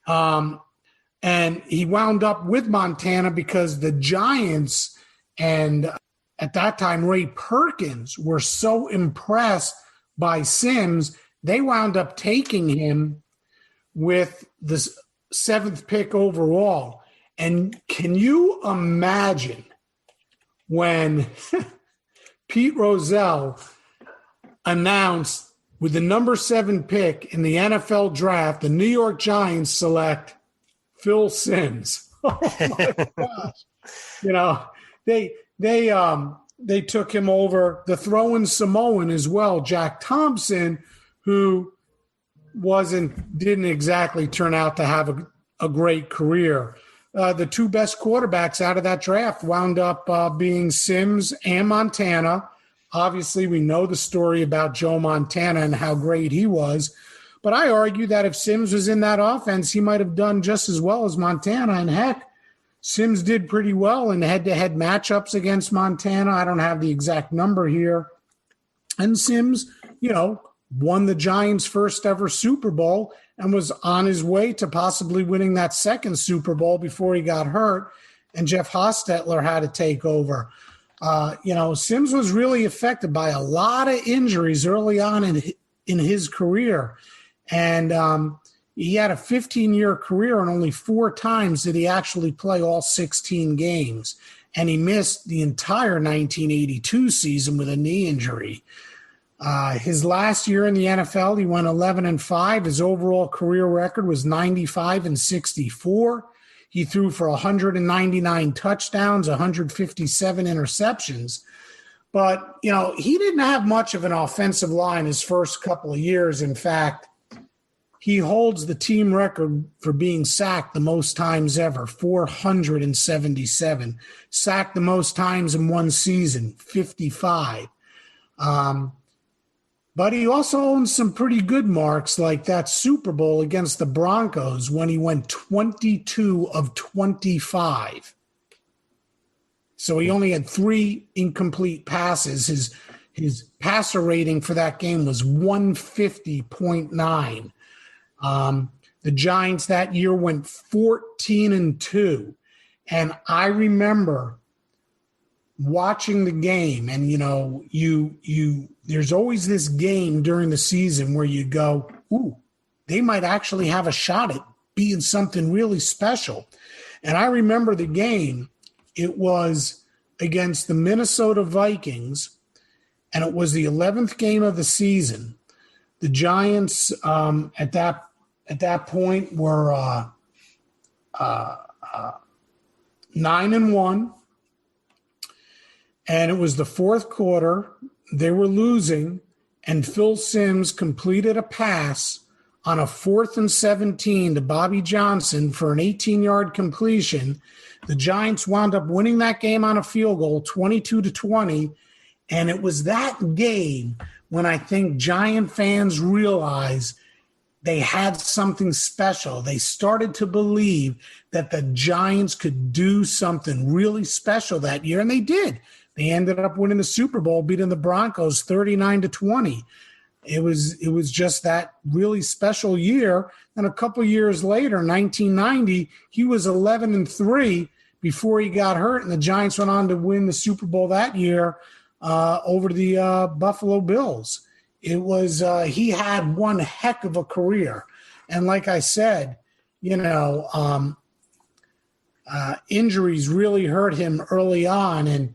And he wound up with Montana because the Giants and at that time Ray Perkins were so impressed by Simms, they wound up taking him with the 7th pick overall. And can you imagine when Pete Rozelle announced with the number 7 pick in the NFL draft, the New York Giants select Phil Simms? Oh my gosh. They took him over the throwing Samoan as well, Jack Thompson, who didn't exactly turn out to have a great career. The 2 best quarterbacks out of that draft wound up being Simms and Montana. Obviously, we know the story about Joe Montana and how great he was. But I argue that if Simms was in that offense, he might have done just as well as Montana. And heck, Simms did pretty well in head-to-head matchups against Montana. I don't have the exact number here. And Simms, won the Giants' first ever Super Bowl and was on his way to possibly winning that 2nd Super Bowl before he got hurt and Jeff Hostetler had to take over. Simms was really affected by a lot of injuries early on in his career. And he had a 15-year career, and only 4 times did he actually play all 16 games. And he missed the entire 1982 season with a knee injury. His last year in the NFL, he went 11-5. His overall career record was 95-64. He threw for 199 touchdowns, 157 interceptions. But, he didn't have much of an offensive line his first couple of years. In fact, he holds the team record for being sacked the most times ever, 477. Sacked the most times in one season, 55. But he also owns some pretty good marks, like that Super Bowl against the Broncos when he went 22 of 25. So he only had 3 incomplete passes. His passer rating for that game was 150.9. The Giants that year went 14-2. And I remember watching the game, and there's always this game during the season where you go, ooh, they might actually have a shot at being something really special. And I remember the game. It was against the Minnesota Vikings, and it was the 11th game of the season. The Giants at that point were 9-1, and it was the fourth quarter. They were losing, and Phil Simms completed a pass on a 4th and 17 to Bobby Johnson for an 18-yard completion. The Giants wound up winning that game on a field goal, 22-20, and it was that game when I think Giant fans realized they had something special. They started to believe that the Giants could do something really special that year, and they did. They ended up winning the Super Bowl, beating the Broncos 39-20. It was just that really special year. And a couple years later, 1990, he was 11-3 before he got hurt, and the Giants went on to win the Super Bowl that year over the Buffalo Bills. It was he had one heck of a career, and like I said, injuries really hurt him early on, and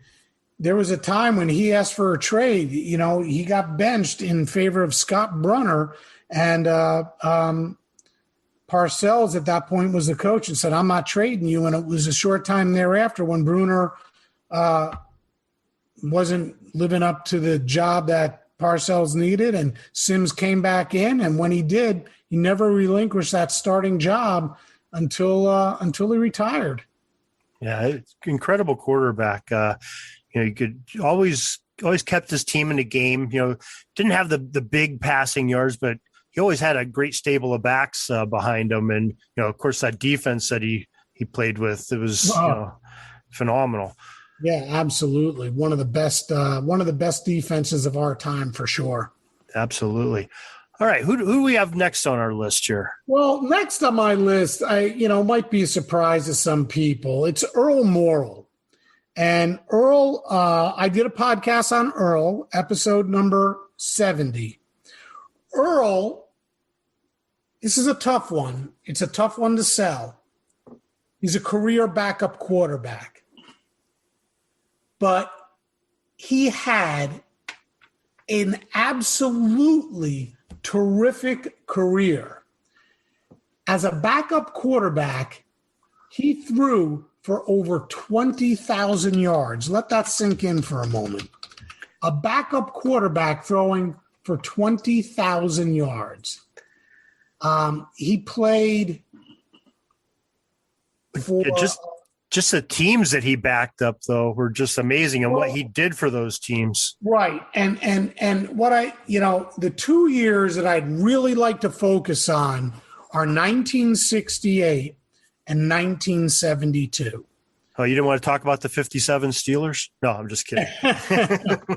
there was a time when he asked for a trade. He got benched in favor of Scott Brunner, and Parcells at that point was the coach and said, "I'm not trading you." And it was a short time thereafter when Brunner wasn't living up to the job that Parcells needed, and Simms came back in, and when he did, he never relinquished that starting job until he retired. Yeah, it's incredible quarterback. He could always kept his team in the game. Didn't have the big passing yards, but he always had a great stable of backs behind him, and of course that defense that he played with, it was phenomenal. Yeah, absolutely. One of the best defenses of our time for sure. Absolutely. All right. Who do we have next on our list here? Well, next on my list, might be a surprise to some people. It's Earl Morrell. And Earl, I did a podcast on Earl, episode number 70. Earl, this is a tough one. It's a tough one to sell. He's a career backup quarterback. But he had an absolutely terrific career. As a backup quarterback, he threw for over 20,000 yards. Let that sink in for a moment. A backup quarterback throwing for 20,000 yards. He played for... Just the teams that he backed up, though, were just amazing, and what he did for those teams. Right. And what the 2 years that I'd really like to focus on are 1968 and 1972. Oh, you didn't want to talk about the 57 Steelers? No, I'm just kidding.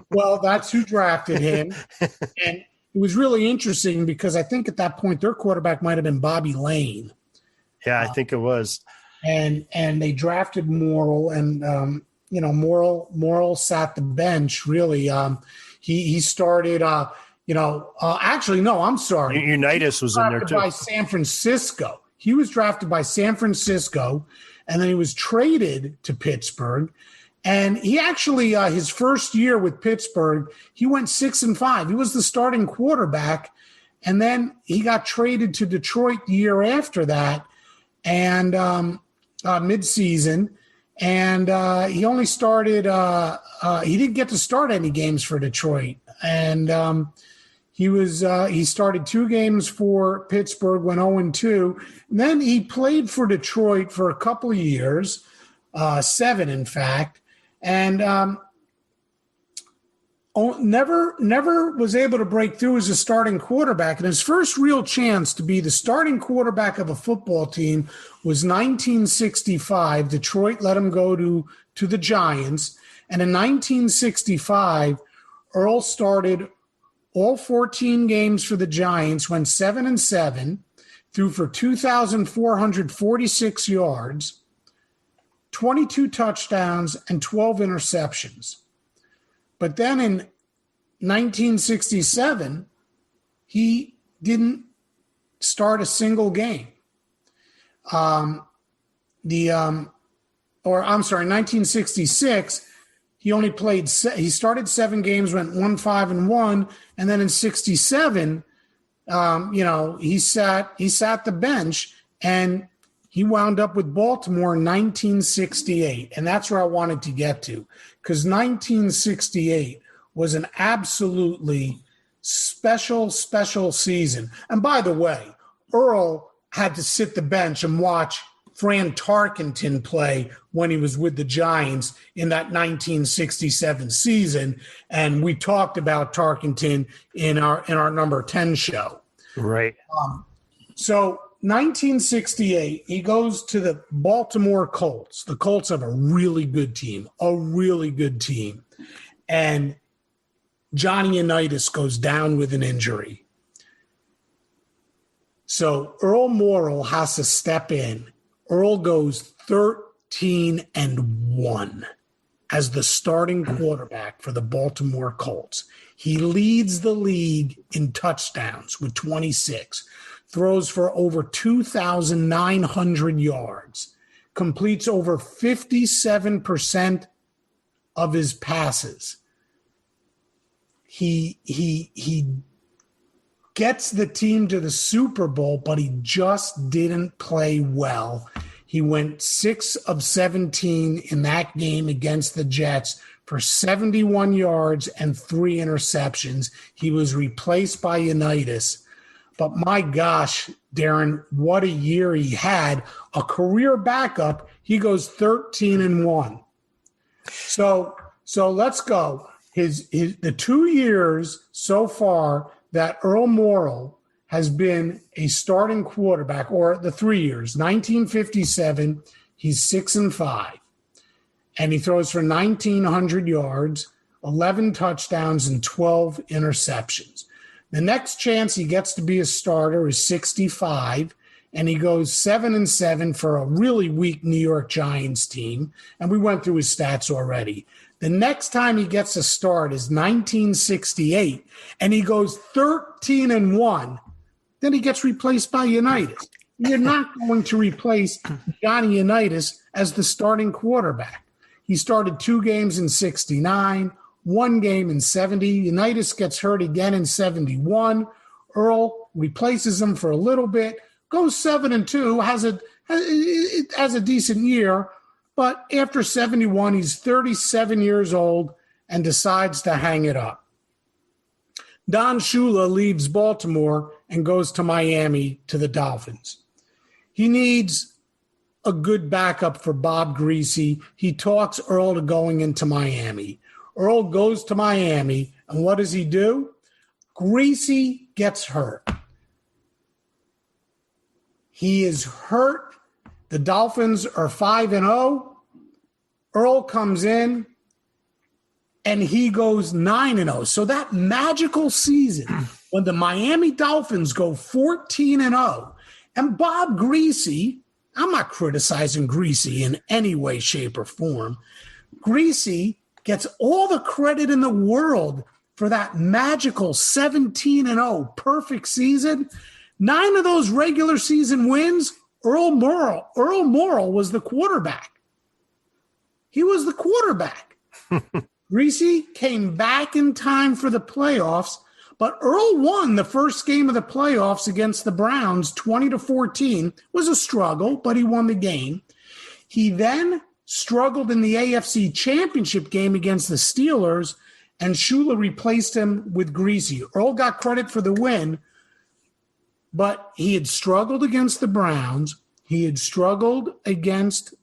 Well, that's who drafted him. And it was really interesting because I think at that point their quarterback might have been Bobby Lane. Yeah, I think it was. And they drafted Morrell, and Morrell sat the bench. Really, he started. Actually, no, I'm sorry. Unitas was in there too. By San Francisco, he was drafted by San Francisco, and then he was traded to Pittsburgh. And he actually, his first year with Pittsburgh, he went 6-5. He was the starting quarterback, and then he got traded to Detroit the year after that, and midseason, and he only started. He didn't get to start any games for Detroit, and he started 2 games for Pittsburgh, went 0-2. Then he played for Detroit for a couple of years, 7 in fact, and never was able to break through as a starting quarterback. And his first real chance to be the starting quarterback of a football team was 1965. Detroit let him go to the Giants. And in 1965, Earl started all 14 games for the Giants, went 7-7, threw for 2,446 yards, 22 touchdowns, and 12 interceptions. But then in 1967, he didn't start a single game. 1966, he only played. He started 7 games, went 1-5-1, and then in 67, he sat the bench, and he wound up with Baltimore in 1968, and that's where I wanted to get to, because 1968 was an absolutely special season. And by the way, Earl had to sit the bench and watch Fran Tarkenton play when he was with the Giants in that 1967 season, and we talked about Tarkenton in our number 10 show. Right. So 1968, he goes to the Baltimore Colts. The Colts have a really good team. And Johnny Unitas goes down with an injury. So Earl Morrell has to step in. Earl goes 13-1 as the starting quarterback for the Baltimore Colts. He leads the league in touchdowns with 26, throws for over 2,900 yards, completes over 57% of his passes. He gets the team to the Super Bowl, but he just didn't play well. He went 6 of 17 in that game against the Jets for 71 yards and 3 interceptions. He was replaced by Unitas. But my gosh, Darren, what a year he had. A career backup, he goes 13-1. So let's go. The 2 years so far that Earl Morrell has been a starting quarterback, or the 3 years, 1957, he's 6-5. And he throws for 1,900 yards, 11 touchdowns, and 12 interceptions. The next chance he gets to be a starter is 65, and he goes 7-7 for a really weak New York Giants team. And we went through his stats already. The next time he gets a start is 1968, and he goes 13-1. Then he gets replaced by Unitas. You're not going to replace Johnny Unitas as the starting quarterback. He started 2 games in 69, 1 game in 70. Unitas gets hurt again in 71. Earl replaces him for a little bit, goes 7-2, has a decent year. But after 71, he's 37 years old and decides to hang it up. Don Shula leaves Baltimore and goes to Miami to the Dolphins. He needs a good backup for Bob Greasy. He talks Earl to going into Miami. Earl goes to Miami, and what does he do? Greasy gets hurt. He is hurt. The Dolphins are 5-0. Earl comes in, and he goes 9-0. So that magical season when the Miami Dolphins go 14-0, and Bob Greasy, I'm not criticizing Greasy in any way, shape, or form. Greasy gets all the credit in the world for that magical 17-0 perfect season. 9 of those regular season wins, Earl Morrell was the quarterback. He was the quarterback. Greasy came back in time for the playoffs, but Earl won the first game of the playoffs against the Browns, 20-14. It was a struggle, but he won the game. He then struggled in the AFC Championship game against the Steelers, and Shula replaced him with Greasy. Earl got credit for the win, but he had struggled against the Browns. He had struggled against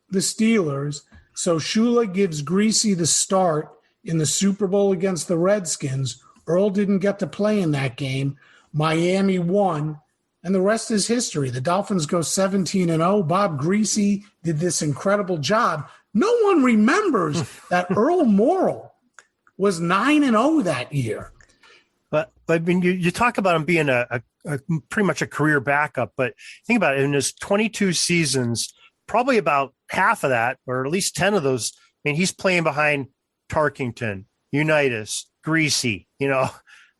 the Steelers. So Shula gives Greasy the start in the Super Bowl against the Redskins. Earl didn't get to play in that game. Miami won, and the rest is history. The Dolphins go 17-0. Bob Greasy did this incredible job. No one remembers that Earl Morrell was 9-0 that year. But I mean, you talk about him being a pretty much a career backup, but think about it. In his 22 seasons probably about half of that, or at least 10 of those. I mean, he's playing behind Tarkington, Unitas, Greasy.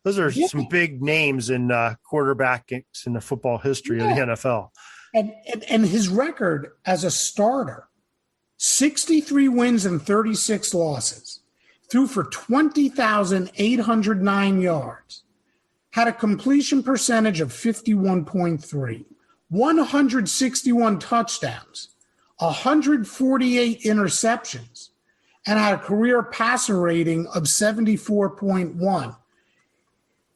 Those are some big names in quarterbacks in the football history of the NFL. And his record as a starter, 63 wins and 36 losses, threw for 20,809 yards, had a completion percentage of 51.3, 161 touchdowns, 148 interceptions, and had a career passer rating of 74.1.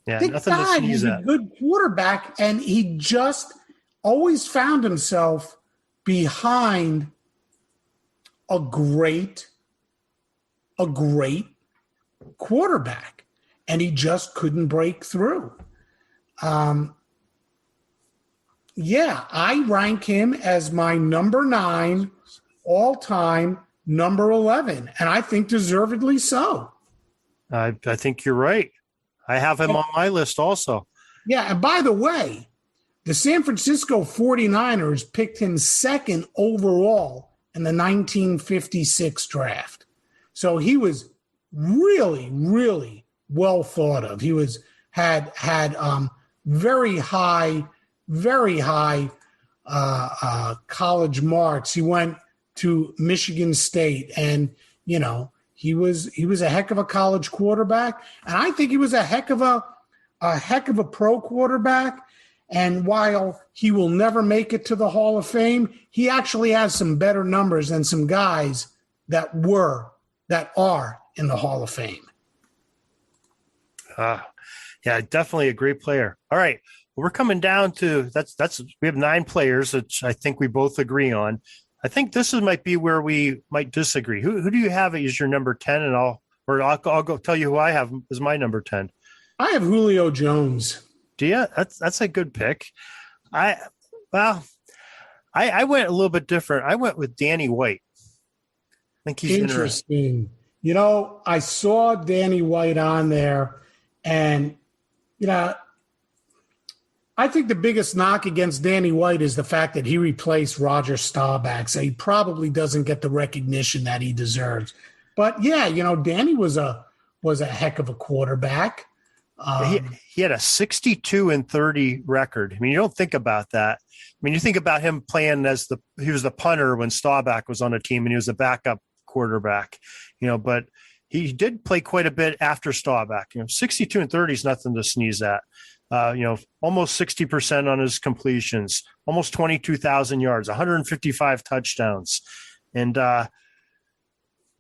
Yeah, the nothing guy to sneeze is a at. good quarterback, and he just always found himself behind a great quarterback, and he just couldn't break through. I rank him as my number 9 all-time, number 11, and I think deservedly so. I think you're right. I have him on my list also. Yeah, and by the way, the San Francisco 49ers picked him second overall in the 1956 draft. So he was really, really well thought of. He had very high college marks. He went to Michigan State, and he was a heck of a college quarterback, and I think he was a heck of a pro quarterback. And while he will never make it to the Hall of Fame, he actually has some better numbers than some guys that are in the Hall of Fame. Definitely a great player. All right. Well, we're coming down to we have 9 players, which I think we both agree on. I think this might be where we might disagree. Who do you have as your number 10? And I'll go tell you who I have as my number 10. I have Julio Jones. Do you? That's a good pick. I went a little bit different. I went with Danny White. I think he's interesting. I saw Danny White on there, and I think the biggest knock against Danny White is the fact that he replaced Roger Staubach, so he probably doesn't get the recognition that he deserves. But Danny was a heck of a quarterback. He had a 62-30 record. I mean, you don't think about that. I mean, you think about him playing he was the punter when Staubach was on a team, and he was a backup quarterback. But he did play quite a bit after Staubach. 62-30 is nothing to sneeze at. Almost 60% on his completions, almost 22,000 yards, 155 touchdowns, and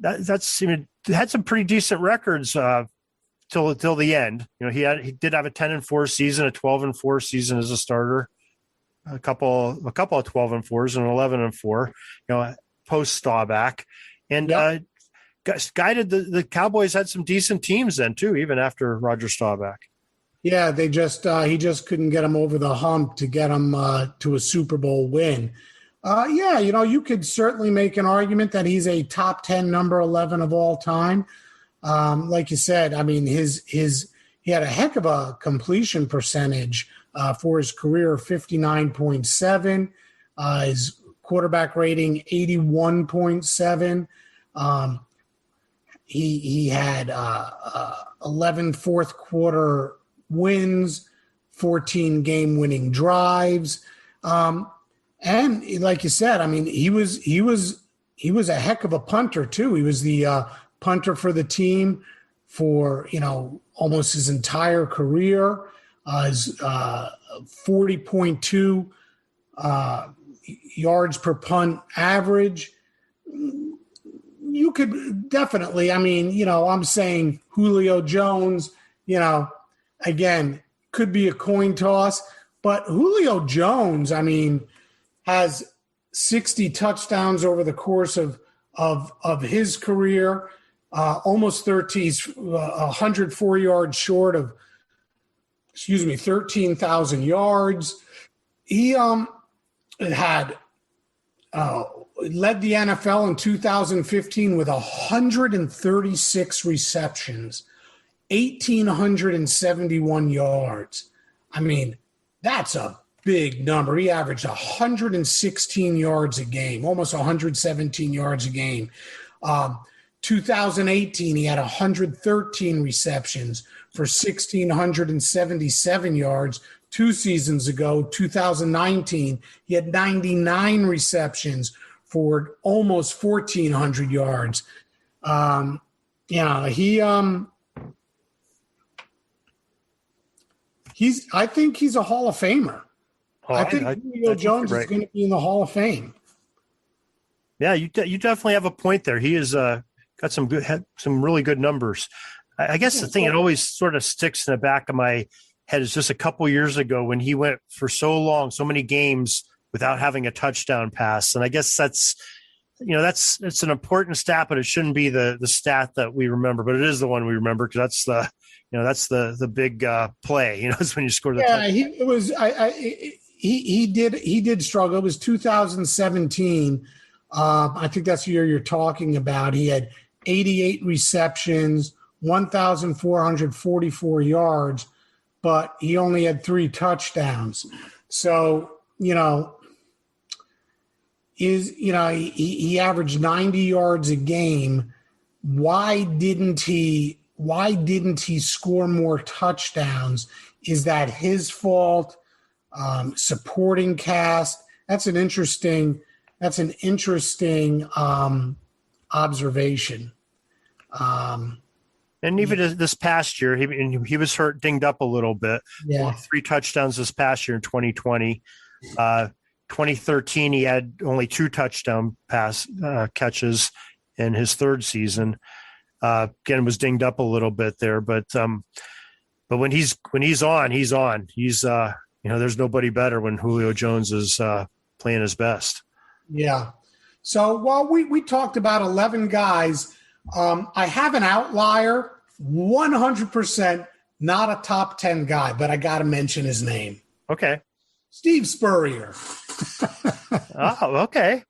that's had some pretty decent records. Till the end. He did have a 10-4 season, a 12-4 season as a starter, a couple of 12-4s and 11-4, post Staubach, and guided the Cowboys had some decent teams then too, even after Roger Staubach. Yeah, he just couldn't get him over the hump to get him to a Super Bowl win. You could certainly make an argument that he's a top 10, number 11 of all time. Like you said, I mean, he had a heck of a completion percentage for his career, 59.7. His quarterback rating, 81.7. He had 11 fourth quarter wins, 14 game winning drives. And like you said, I mean, he was a heck of a punter too. He was the punter for the team for almost his entire career. His 40.2 yards per punt average. You could definitely, I'm saying Julio Jones, again, could be a coin toss, but Julio Jones, has 60 touchdowns over the course of his career. Almost 104 yards short of, 13,000 yards. He had led the NFL in 2015 with 136 receptions, 1,871 yards. That's a big number. He averaged 116 yards a game, almost 117 yards a game. 2018, he had 113 receptions for 1,677 yards. 2 seasons ago, 2019, he had 99 receptions for almost 1,400 yards. I think he's a Hall of Famer. I think Julio Jones is going to be in the Hall of Fame. Yeah, you definitely have a point there. He has got some really good numbers. I guess the thing that always sort of sticks in the back of my head is just a couple years ago when he went for so many games without having a touchdown pass. And I guess it's an important stat, but it shouldn't be the stat that we remember. But it is the one we remember because that's the big play. It's when you score the touchdown. He did struggle. It was 2017. I think that's the year you're talking about. He had 88 receptions, 1,444 yards, but he only had 3 touchdowns. So, he averaged 90 yards a game. Why didn't he score more touchdowns? Is that his fault? Supporting cast? That's an interesting observation. And even this past year, he was hurt, dinged up a little bit. Yeah. 3 touchdowns this past year in 2020. 2013, he had only 2 touchdown pass catches in his 3rd season. Again, was dinged up a little bit there, but when he's on, he's on. He's there's nobody better when Julio Jones is playing his best. Yeah. So while we talked about 11 guys, I have an outlier, 100% not a top 10 guy, but I got to mention his name. Okay. Steve Spurrier. Oh, okay.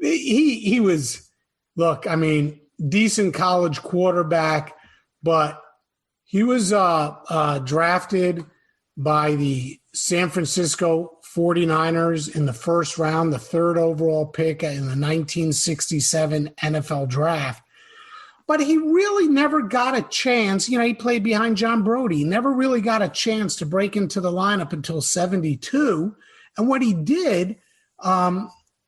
He was, look, I mean, decent college quarterback, but he was drafted by the San Francisco 49ers in the 1st round, the 3rd overall pick in the 1967 NFL draft. But he really never got a chance. He played behind John Brody. He never really got a chance to break into the lineup until 72. And what he did,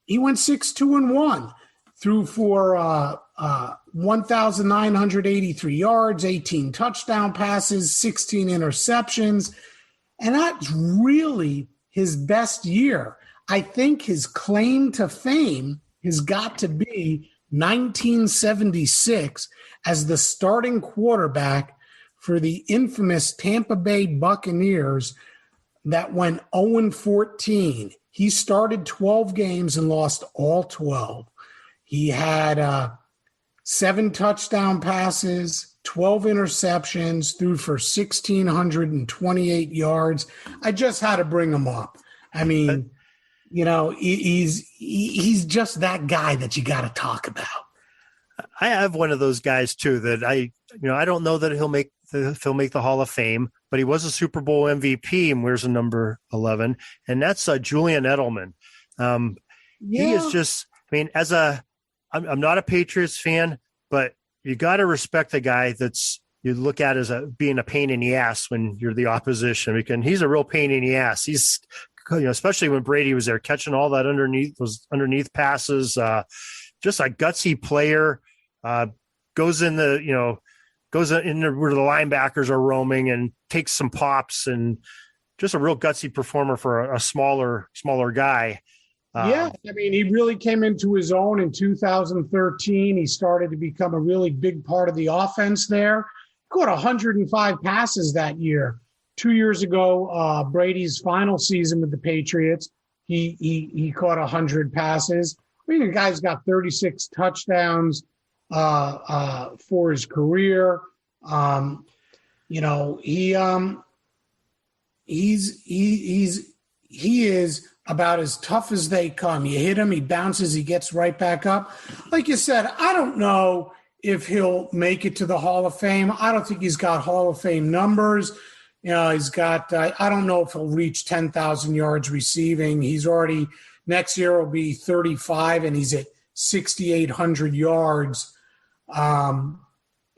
he went 6-2-1, threw for 1,983 yards, 18 touchdown passes, 16 interceptions. And that's really his best year. I think his claim to fame has got to be 1976 as the starting quarterback for the infamous Tampa Bay Buccaneers that went 0-14. He started 12 games and lost all 12. He had 7 touchdown passes, 12 interceptions, threw for 1,628 yards. I just had to bring him up. I mean, he's just that guy that you got to talk about. I have one of those guys too that I don't know that he'll make the Hall of Fame, but he was a Super Bowl MVP and wears a number 11, and that's Julian Edelman. He is just, I'm not a Patriots fan, but you got to respect the guy that's you look at as being a pain in the ass when you're the opposition, because he's a real pain in the ass. He's, especially when Brady was there, catching all that underneath passes, just a gutsy player, goes in where the linebackers are roaming and takes some pops, and just a real gutsy performer for a smaller guy. He really came into his own in 2013. He started to become a really big part of the offense there. Caught 105 passes that year. 2 years ago, Brady's final season with the Patriots, he caught 100 passes. The guy's got 36 touchdowns for his career. He is about as tough as they come. You hit him, he bounces, he gets right back up. Like you said, I don't know if he'll make it to the Hall of Fame. I don't think he's got Hall of Fame numbers. He's got, I don't know if he'll reach 10,000 yards receiving. He's already, next year will be 35, and he's at 6,800 yards. And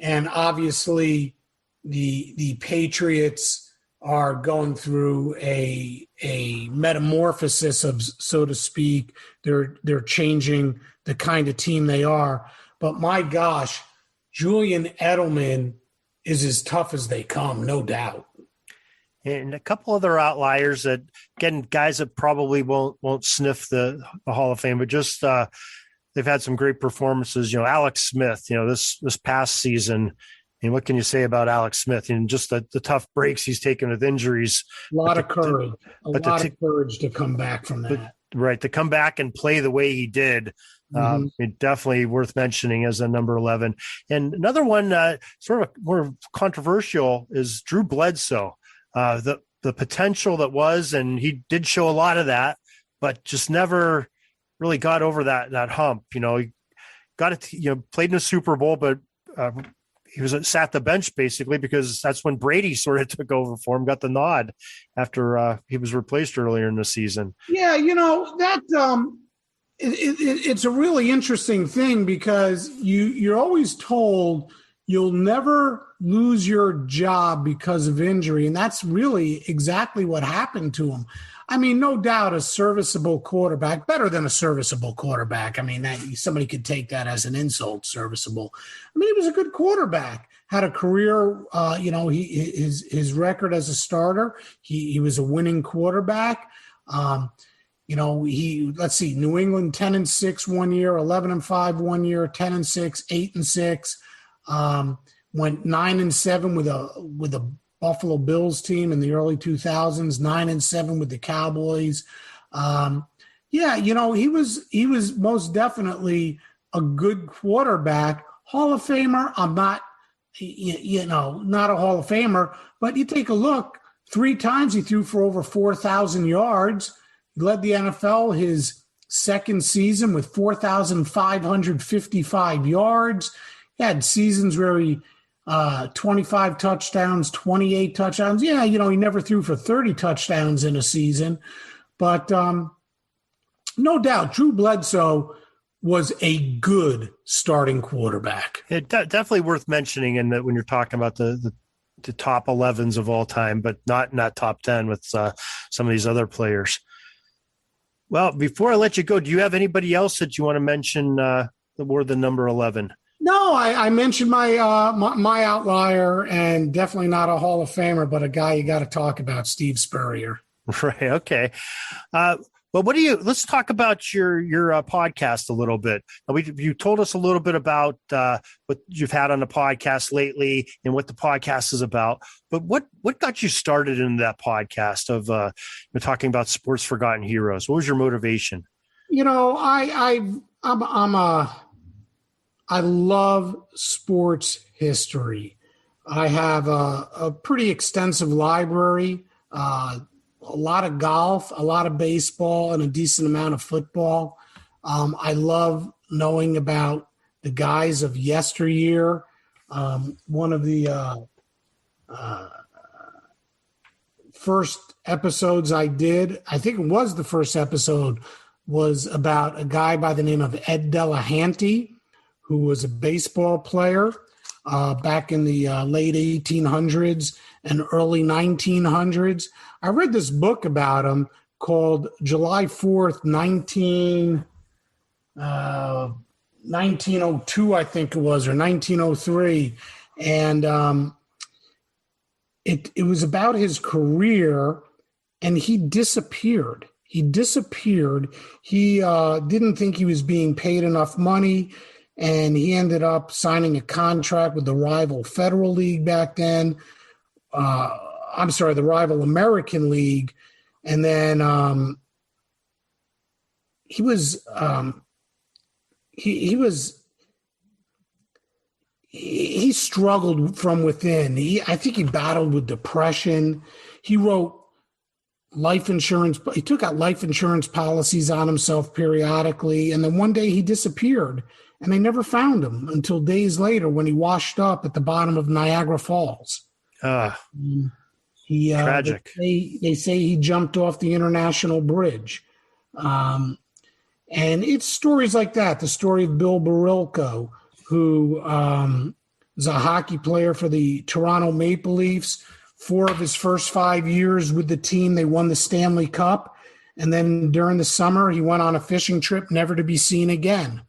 obviously the Patriots are going through a metamorphosis of, so to speak. They're changing the kind of team they are. But my gosh, Julian Edelman is as tough as they come, no doubt. And a couple other outliers that, again, guys that probably won't sniff the Hall of Fame, but just they've had some great performances. Alex Smith, this past season. And what can you say about Alex Smith? And just the tough breaks he's taken with injuries. A lot of courage. A lot of courage to come back from that. Right, to come back and play the way he did. It definitely worth mentioning as a number 11. And another one, sort of more controversial, is Drew Bledsoe. The potential that was, and he did show a lot of that, but just never really got over that hump. He got it. Played in a Super Bowl, but he was sat the bench basically because that's when Brady sort of took over for him, got the nod after he was replaced earlier in the season. Yeah, that it's a really interesting thing because you're always told you'll never lose your job because of injury, and that's really exactly what happened to him. I mean, no doubt a serviceable quarterback, better than a serviceable quarterback. I mean, somebody could take that as an insult, serviceable. I mean, he was a good quarterback, had a career, his record as a starter. He was a winning quarterback. Let's see, New England 10-6 1 year, 11-5 1 year, 10-6, 8-6. Went 9-7 with a Buffalo Bills team in the early 2000s, 9-7 with the Cowboys. He was most definitely a good quarterback. Hall of Famer. I'm not, not a Hall of Famer, but you take a look. 3 times he threw for over 4,000 yards. He led the NFL his second season with 4,555 yards. He had seasons where he 25 touchdowns, 28 touchdowns. Yeah, he never threw for 30 touchdowns in a season. But no doubt, Drew Bledsoe was a good starting quarterback. Definitely worth mentioning in that when you're talking about the top 11s of all time, but not top 10 with some of these other players. Well, before I let you go, do you have anybody else that you want to mention that were the number 11? No, I mentioned my outlier, and definitely not a Hall of Famer, but a guy you got to talk about, Steve Spurrier. Right. Okay. Well, let's talk about your podcast a little bit. You told us a little bit about what you've had on the podcast lately and what the podcast is about. But what got you started in that podcast of talking about sports forgotten heroes? What was your motivation? I love sports history. I have a pretty extensive library, a lot of golf, a lot of baseball, and a decent amount of football. I love knowing about the guys of yesteryear. One of the first episodes I did, I think it was the first episode, was about a guy by the name of Ed Delahanty, who was a baseball player back in the late 1800s and early 1900s. I read this book about him called July 4th, 1902, I think it was, or 1903. And it was about his career, and he disappeared. He didn't think he was being paid enough money, and he ended up signing a contract with the rival Federal League back then. The rival American League. And then he struggled from within. I think he battled with depression. He wrote life insurance. He took out life insurance policies on himself periodically. And then one day he disappeared. And they never found him until days later when he washed up at the bottom of Niagara Falls. He Tragic. They say he jumped off the International Bridge. And it's stories like that. The story of Bill Barilco, who was a hockey player for the Toronto Maple Leafs. 4 of his first 5 years with the team, they won the Stanley Cup. And then during the summer, he went on a fishing trip, never to be seen again.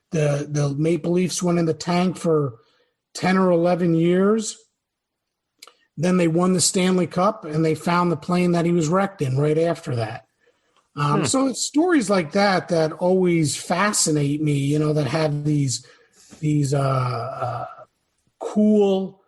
The Maple Leafs went in the tank for 10 or 11 years. Then they won the Stanley Cup, and they found the plane that he was wrecked in right after that. So it's stories like that that always fascinate me, that have these cool,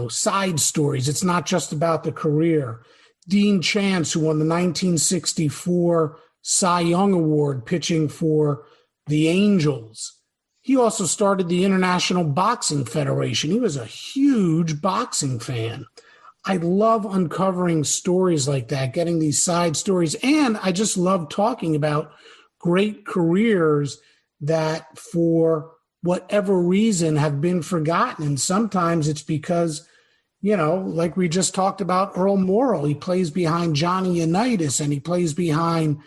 side stories. It's not just about the career. Dean Chance, who won the 1964 Cy Young Award pitching for the Angels. He also started the International Boxing Federation. He was a huge boxing fan. I love uncovering stories like that, getting these side stories. And I just love talking about great careers that for whatever reason have been forgotten. And sometimes it's because, like we just talked about Earl Morrell, he plays behind Johnny Unitas, and he plays behind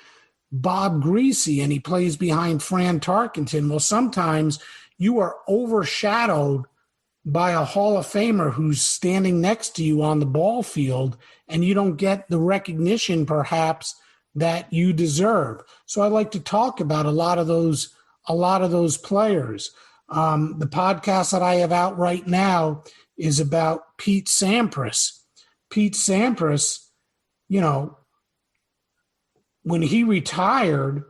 Bob Greasy, and he plays behind Fran Tarkenton. Well, sometimes you are overshadowed by a Hall of Famer who's standing next to you on the ball field, and you don't get the recognition perhaps that you deserve. So I like to talk about a lot of those players. The podcast that I have out right now is about Pete Sampras. Pete Sampras, when he retired,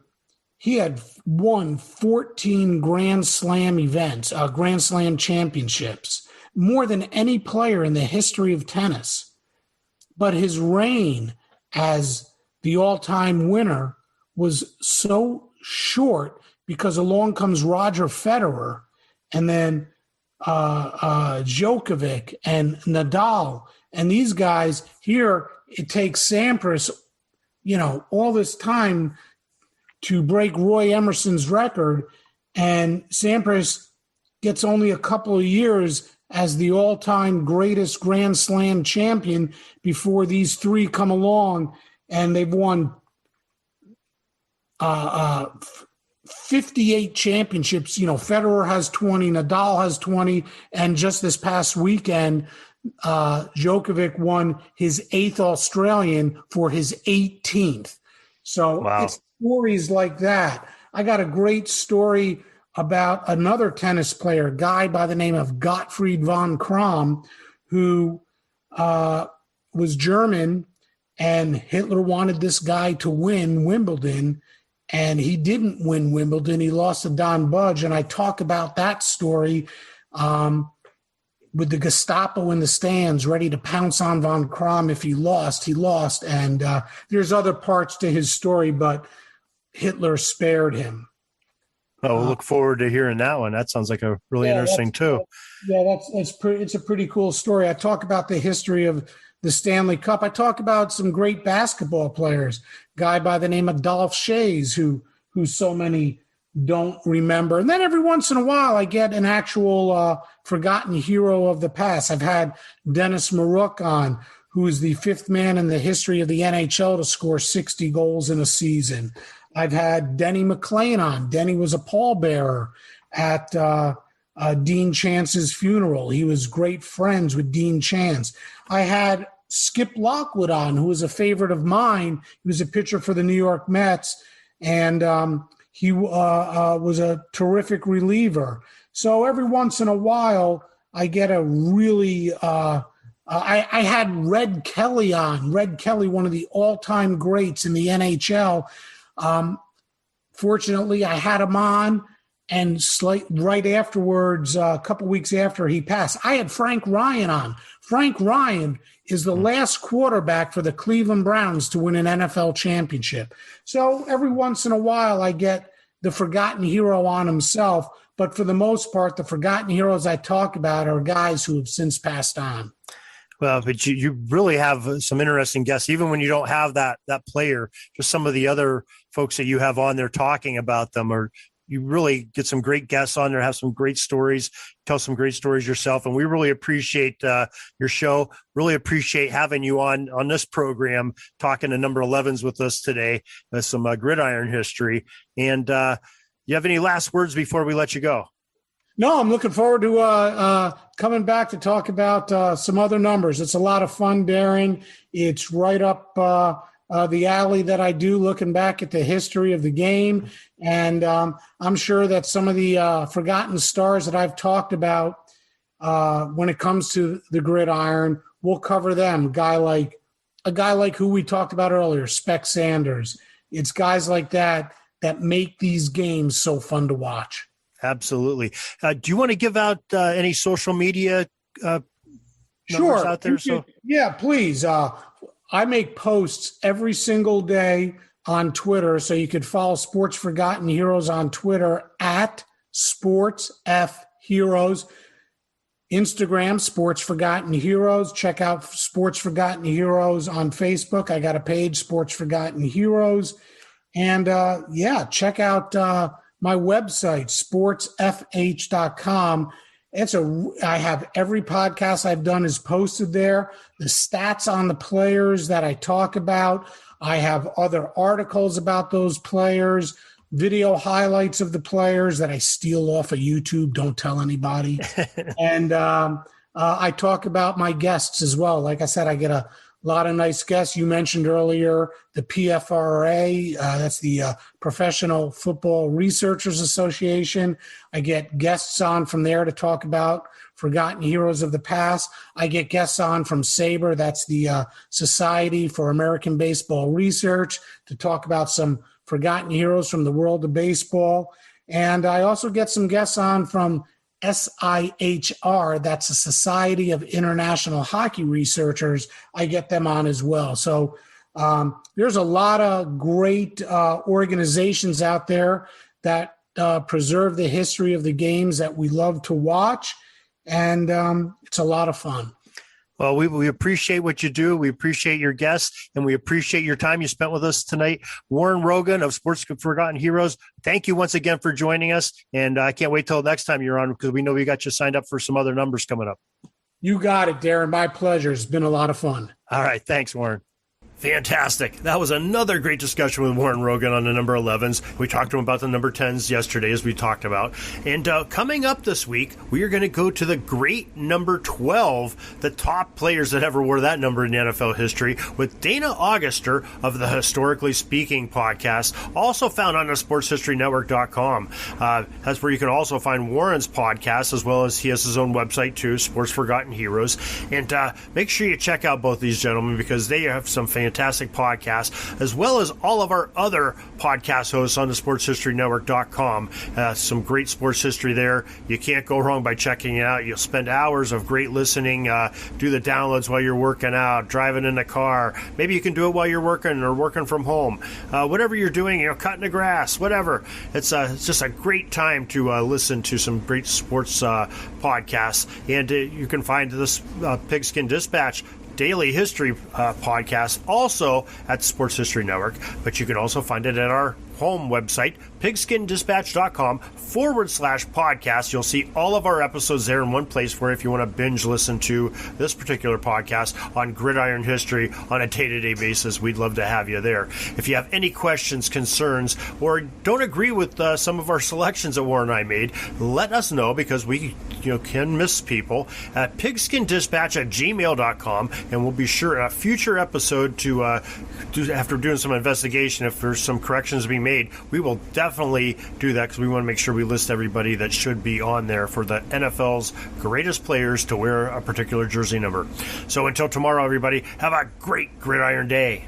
he had won 14 Grand Slam events, Grand Slam championships, more than any player in the history of tennis. But his reign as the all-time winner was so short because along comes Roger Federer, and then Djokovic and Nadal. And these guys here, it takes Sampras, all this time to break Roy Emerson's record, and Sampras gets only a couple of years as the all-time greatest Grand Slam champion before these 3 come along, and they've won 58 championships. Federer has 20, Nadal has 20, and just this past weekend, Djokovic won his 8th Australian for his 18th. So wow. It's stories like that. I got a great story about another tennis player, a guy by the name of Gottfried von Kram, who was German, and Hitler wanted this guy to win Wimbledon, and he didn't win Wimbledon. He lost to Don Budge, and I talk about that story with the Gestapo in the stands ready to pounce on von Kram if he lost. And there's other parts to his story, but Hitler spared him. Oh, we'll look forward to hearing that one. That sounds like a really interesting too. It's a pretty cool story. I talk about the history of the Stanley Cup. I talk about some great basketball players, guy by the name of Dolph Schayes, who so many don't remember. And then every once in a while, I get an actual forgotten hero of the past. I've had Dennis Maruk on, who is the 5th man in the history of the NHL to score 60 goals in a season. I've had Denny McClain on. Denny was a pallbearer at Dean Chance's funeral. He was great friends with Dean Chance. I had Skip Lockwood on, who was a favorite of mine. He was a pitcher for the New York Mets, and he was a terrific reliever. So every once in a while, I get a really I had Red Kelly on. Red Kelly, one of the all-time greats in the NHL. Fortunately, I had him on, and right afterwards, a couple weeks after he passed, I had Frank Ryan on. Frank Ryan is the last quarterback for the Cleveland Browns to win an NFL championship. So every once in a while, I get the forgotten hero on himself. But for the most part, the forgotten heroes I talk about are guys who have since passed on. Well, but you really have some interesting guests, even when you don't have that player. Just some of the other folks that you have on there talking about them are you really get some great guests on there, have some great stories, tell some great stories yourself. And we really appreciate your show. Really appreciate having you on this program, talking to number 11s with us today, some gridiron history. And you have any last words before we let you go? No, I'm looking forward to coming back to talk about some other numbers. It's a lot of fun, Darren. It's right up the alley that I do, looking back at the history of the game. And I'm sure that some of the forgotten stars that I've talked about when it comes to the gridiron, we'll cover them. A guy like who we talked about earlier, Spec Sanders. It's guys like that make these games so fun to watch. Absolutely. Do you want to give out any social media numbers out there? Yeah, please. I make posts every single day on Twitter, so you could follow Sports Forgotten Heroes on Twitter at SportsFHeroes. Instagram, Sports Forgotten Heroes. Check out Sports Forgotten Heroes on Facebook. I got a page, Sports Forgotten Heroes. And check out my website, sportsfh.com. I have every podcast I've done is posted there. The stats on the players that I talk about. I have other articles about those players, video highlights of the players that I steal off of YouTube. Don't tell anybody. And I talk about my guests as well. Like I said, I get a lot of nice guests. You mentioned earlier the PFRA, that's the Professional Football Researchers Association. I get guests on from there to talk about forgotten heroes of the past. I get guests on from SABR, that's the Society for American Baseball Research, to talk about some forgotten heroes from the world of baseball. And I also get some guests on from SIHR, that's a Society of International Hockey Researchers. I get them on as well. So there's a lot of great organizations out there that preserve the history of the games that we love to watch, and it's a lot of fun. Well, we appreciate what you do. We appreciate your guests, and we appreciate your time you spent with us tonight. Warren Rogan of Sports Forgotten Heroes, thank you once again for joining us, and I can't wait till next time you're on, because we know we got you signed up for some other numbers coming up. You got it, Darren. My pleasure. It's been a lot of fun. All right. Thanks, Warren. Fantastic. That was another great discussion with Warren Rogan on the number 11s. We talked to him about the number 10s yesterday, as we talked about. And coming up this week, we are going to go to the great number 12, the top players that ever wore that number in the NFL history, with Dana Auguster of the Historically Speaking podcast, also found on the sportshistorynetwork.com. That's where you can also find Warren's podcast, as well as he has his own website too, Sports Forgotten Heroes. And make sure you check out both these gentlemen, because they have some fantastic podcasts, as well as all of our other podcast hosts on the sportshistorynetwork.com. Some great sports history there. You can't go wrong by checking it out. You'll spend hours of great listening, do the downloads while you're working out, driving in the car. Maybe you can do it while you're working or working from home. Whatever you're doing, cutting the grass, whatever. It's just a great time to listen to some great sports podcasts. And you can find this Pigskin Dispatch daily history podcast also at Sports History Network, but you can also find it at our home website, pigskindispatch.com/podcast. You'll see all of our episodes there in one place, where if you want to binge listen to this particular podcast on gridiron history on a day-to-day basis, we'd love to have you there. If you have any questions, concerns, or don't agree with some of our selections that Warren and I made, let us know, because we can miss people at pigskindispatch@gmail.com, and we'll be sure in a future episode to after doing some investigation, if there's some corrections to be made, we will definitely do that, because we want to make sure we list everybody that should be on there for the NFL's greatest players to wear a particular jersey number. So until tomorrow, everybody, have a great gridiron day.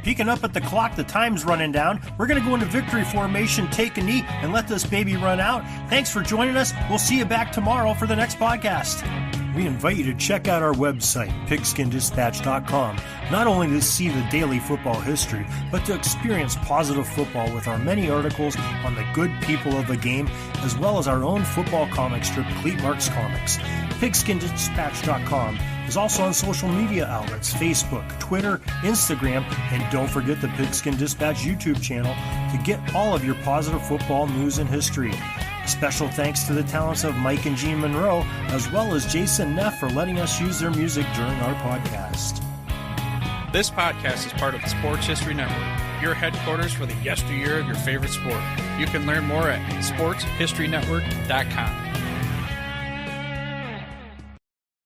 Peeking up at the clock, the time's running down. We're going to go into victory formation, take a knee, and let this baby run out. Thanks for joining us. We'll see you back tomorrow for the next podcast. we invite you to check out our website, pigskindispatch.com, not only to see the daily football history, but to experience positive football with our many articles on the good people of the game, as well as our own football comic strip, Cleat Marks Comics. Pigskindispatch.com is also on social media outlets, Facebook, Twitter, Instagram, and don't forget the Pigskin Dispatch YouTube channel to get all of your positive football news and history. Special thanks to the talents of Mike and Gene Monroe, as well as Jason Neff for letting us use their music during our podcast. This podcast is part of the Sports History Network, your headquarters for the yesteryear of your favorite sport. You can learn more at sportshistorynetwork.com.